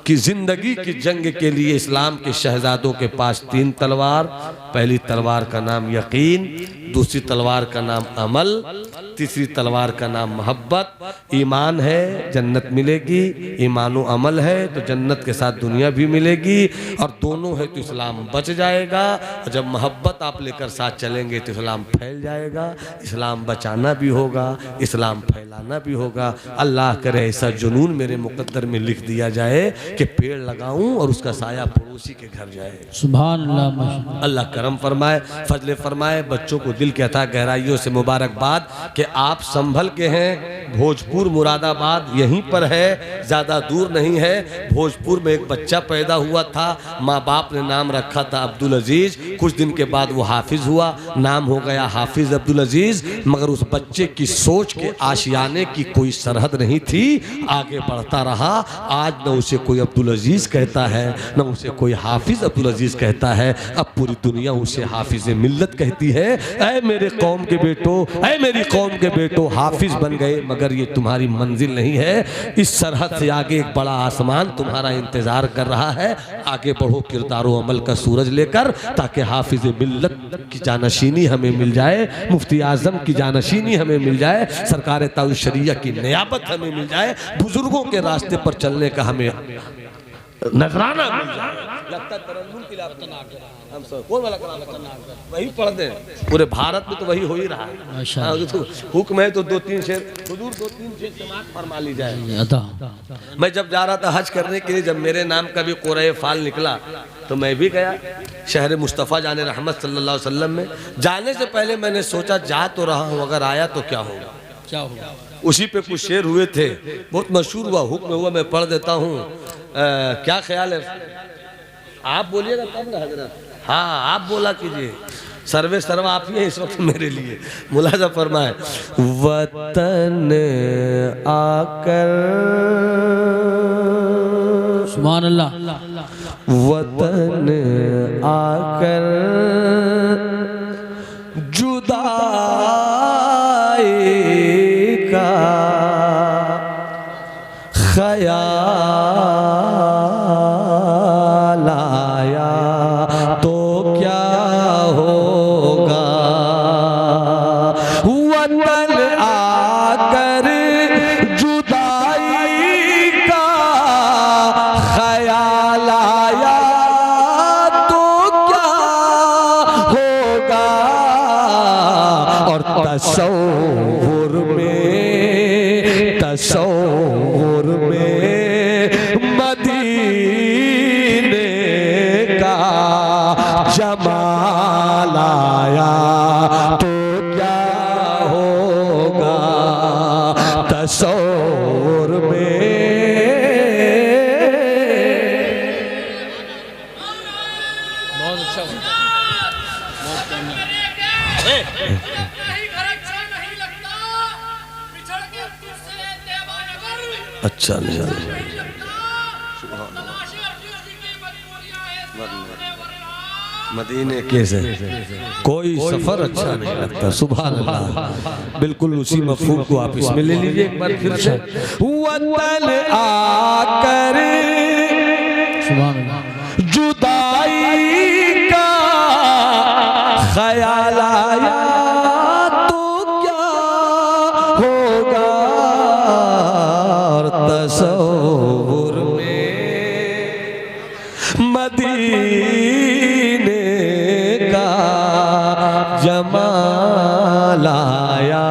की ज़िंदगी की जंग के लिए इस्लाम के शहजादों के पास 3 तलवार, पहली तलवार का नाम यकीन, दूसरी तलवार का नाम अमल, तीसरी तलवार का नाम मोहब्बत। ईमान है जन्नत मिलेगी, ईमानो अमल है तो जन्नत के साथ दुनिया भी मिलेगी, और दोनों है तो इस्लाम बच जाएगा। और जब मोहब्बत आप लेकर साथ चलेंगे तो इस्लाम फैल जाएगा। इस्लाम बचाना भी होगा, इस्लाम फैलाना भी होगा। अल्लाह करे ऐसा जुनून मेरे मुकद्दर में लिख दिया जाए कि पेड़ लगाऊं और उसका साया पड़ोसी के घर जाए। सुभान अल्लाह। अल्लाह करम फरमाए, फजले फरमाए। बच्चों को दिल के अता गहराइयों से मुबारकबाद कि आप संभल के हैं। भोजपुर मुरादाबाद यहीं पर है, ज़्यादा दूर नहीं है। भोजपुर में एक बच्चा पैदा हुआ था, माँ बाप ने नाम रखा था अब्दुल अजीज़। कुछ दिन के बाद वो हाफिज़ हुआ, नाम हो गया हाफिज़ अब्दुल अजीज़। मगर उस बच्चे की सोच के आशियाने की कोई सरहद नहीं थी, आगे बढ़ता रहा। आज न उसे कोई अब्दुल अजीज़ कहता है, न उसे कोई हाफिज़ अब्दुल अजीज़ कहता है। अब पूरी दुनिया उसे हाफिज़ मिल्लत कहती है। ऐ मेरे कौम के बेटो, ऐ मेरी कौम के बेटो, हाफिज बन गए मगर ये तुम्हारी मंजिल नहीं है। इस सरहद से आगे एक बड़ा आसमान तुम्हारा इंतजार कर रहा है। आगे बढ़ो किरदारो अमल का सूरज लेकर, ताकि हाफिज मिल्लत की जानशीनी हमें मिल जाए, मुफ्ती आजम की जानशीनी हमें मिल जाए, सरकार ताजुश्शरिया की नियाबत हमें मिल जाए, बुजुर्गों के रास्ते पर चलने का हमें नजराना मिल जाए। लगता तरन्नुम के लिए हम सब कौन वाला वही पढ़ दें। पूरे भारत में तो वही हो ही रहा है। तो हुक्म है तो 2-3 शेर हुजूर 2-3 शेर समाअत फरमा ली जाए। मैं जब जा रहा था हज करने के लिए, जब मेरे नाम का भी क़ुरए फाल निकला तो मैं भी गया शहर मुस्तफ़ा जाने रहमत सल्लल्लाहु अलैहि वसल्लम में। जाने से पहले मैंने सोचा जा तो रहा हूँ, अगर आया तो क्या होगा, क्या होगा। उसी पे कुछ शेर हुए थे, बहुत मशहूर हुआ, हुक्म हुआ, मैं पढ़ देता हूँ। क्या ख्याल है, आप बोलिएगा तब ना हजरत। हाँ आप बोला कीजिए, सर्वे सर्वा आप ही हैं इस वक्त मेरे लिए। मुलाजा फरमाए, वतन आकर, सुभान अल्लाह, वतन आकर जुदाई का ख्याल आया तो क्या होगा। वतन तसव्वुर में मदीने का जमाल आया तो क्या होगा। तसव्वुर में बहुत अच्छा अच्छा नहीं मदीने के से कोई सफर अच्छा नहीं लगता। सुभान अल्लाह, बिल्कुल उसी मफहूम को आप इसमें ले लीजिए एक बार फिर से। वतन आकर जुदाई का ख्याल आया तो क्या होगा। और तसव्वुर में मदीने का जमाल आया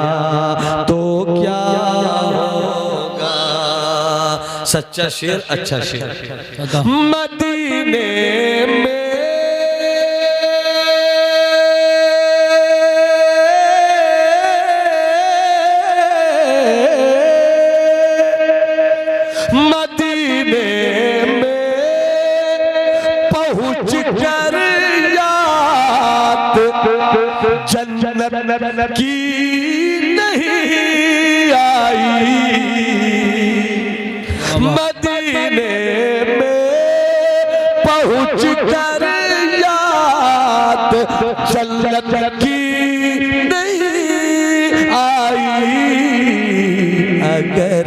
तो क्या होगा। सच्चा शेर, अच्छा शेर। मदीने में पहुँच कर याद जन्नत की नहीं आई। मदीने में पहुँच कर याद जन्नत की नहीं आई। अगर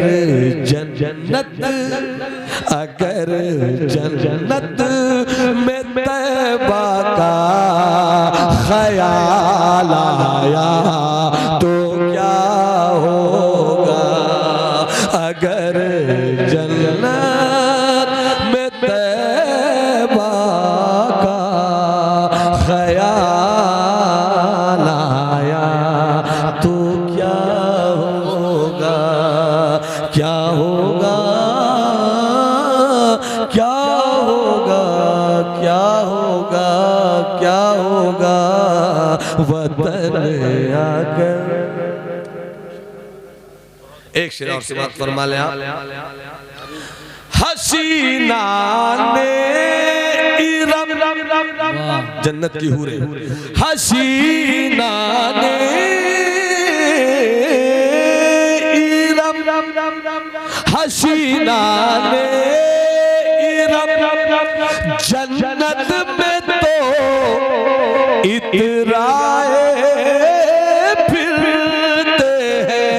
जन्नत में तैबा का ख्याल आया तो क्या होगा। अगर जन्नत में तैबा का ख्याल आया तो क्या होगा। क्या होगा, क्या होगा, क्या होगा, क्या होगा। वतन आकर एक शेर और समाप्त फरमा ले आप। हसीना ने इरम जन्नत की हूरे, हसीना ने हसीना ने जन्नत में तो इतराए फिरते हैं।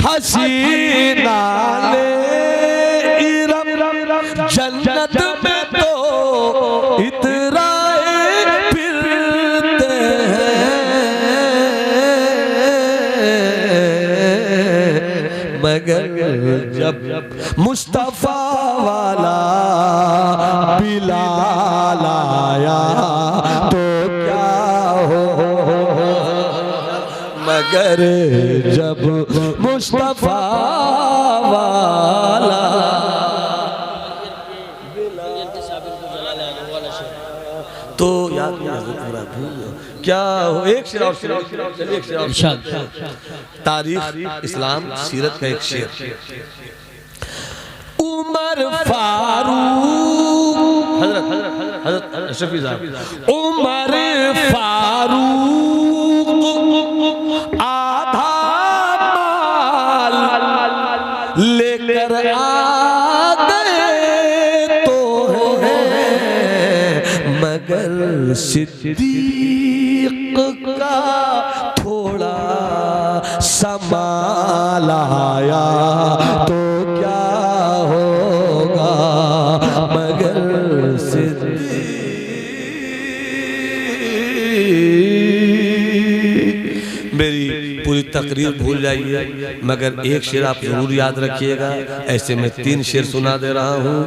हसीना ने जन्नत में तो इतराए फिरते हैं। मगर जब मुस्तफा वाला बिलाल आया तो क्या हो। मगर जब मुस्तफा वाला तो याद क्या हो। एक शेर और तारीख इस्लाम सीरत का एक शेर। उमर फारूक हजरत शफी साहब, उमर फारूक आधा माल लेकर आ गए तो है। मगर सिद्दीक का थोड़ा समाल आया तो क्या होगा। मगर मेरी पूरी तकरीर भूल जाइए, मगर एक शेर आप जरूर याद रखिएगा। ऐसे में 3 शेर सुना दे रहा हूँ।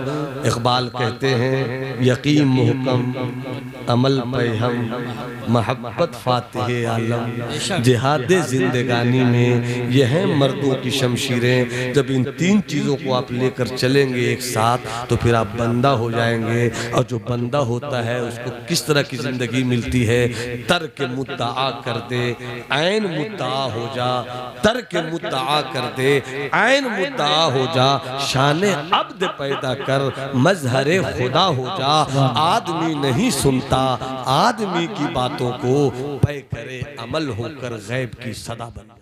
इकबाल कहते हैं यकीन मुहकम अमल पे हम मोहब्बत फातिह आलम। जिहाद जिंदगानी में यह है मर्दों की शमशीरें। जब इन तीन चीज़ों को आप लेकर चलेंगे एक साथ तो फिर आप बंदा हो जाएंगे। और जो बंदा होता है उसको किस तरह की ज़िंदगी मिलती है? तर्क मुद्दा कर दे ऐन मुद्दा हो जा, तर्क मुद्दा कर दे ऐन मुद्दा हो जा, शाने अब्द पैदा कर मजहरे खुदा हो जा। आदमी नहीं सुनता आदमी की बातों को, पे करे अमल होकर गैब की सदा बन।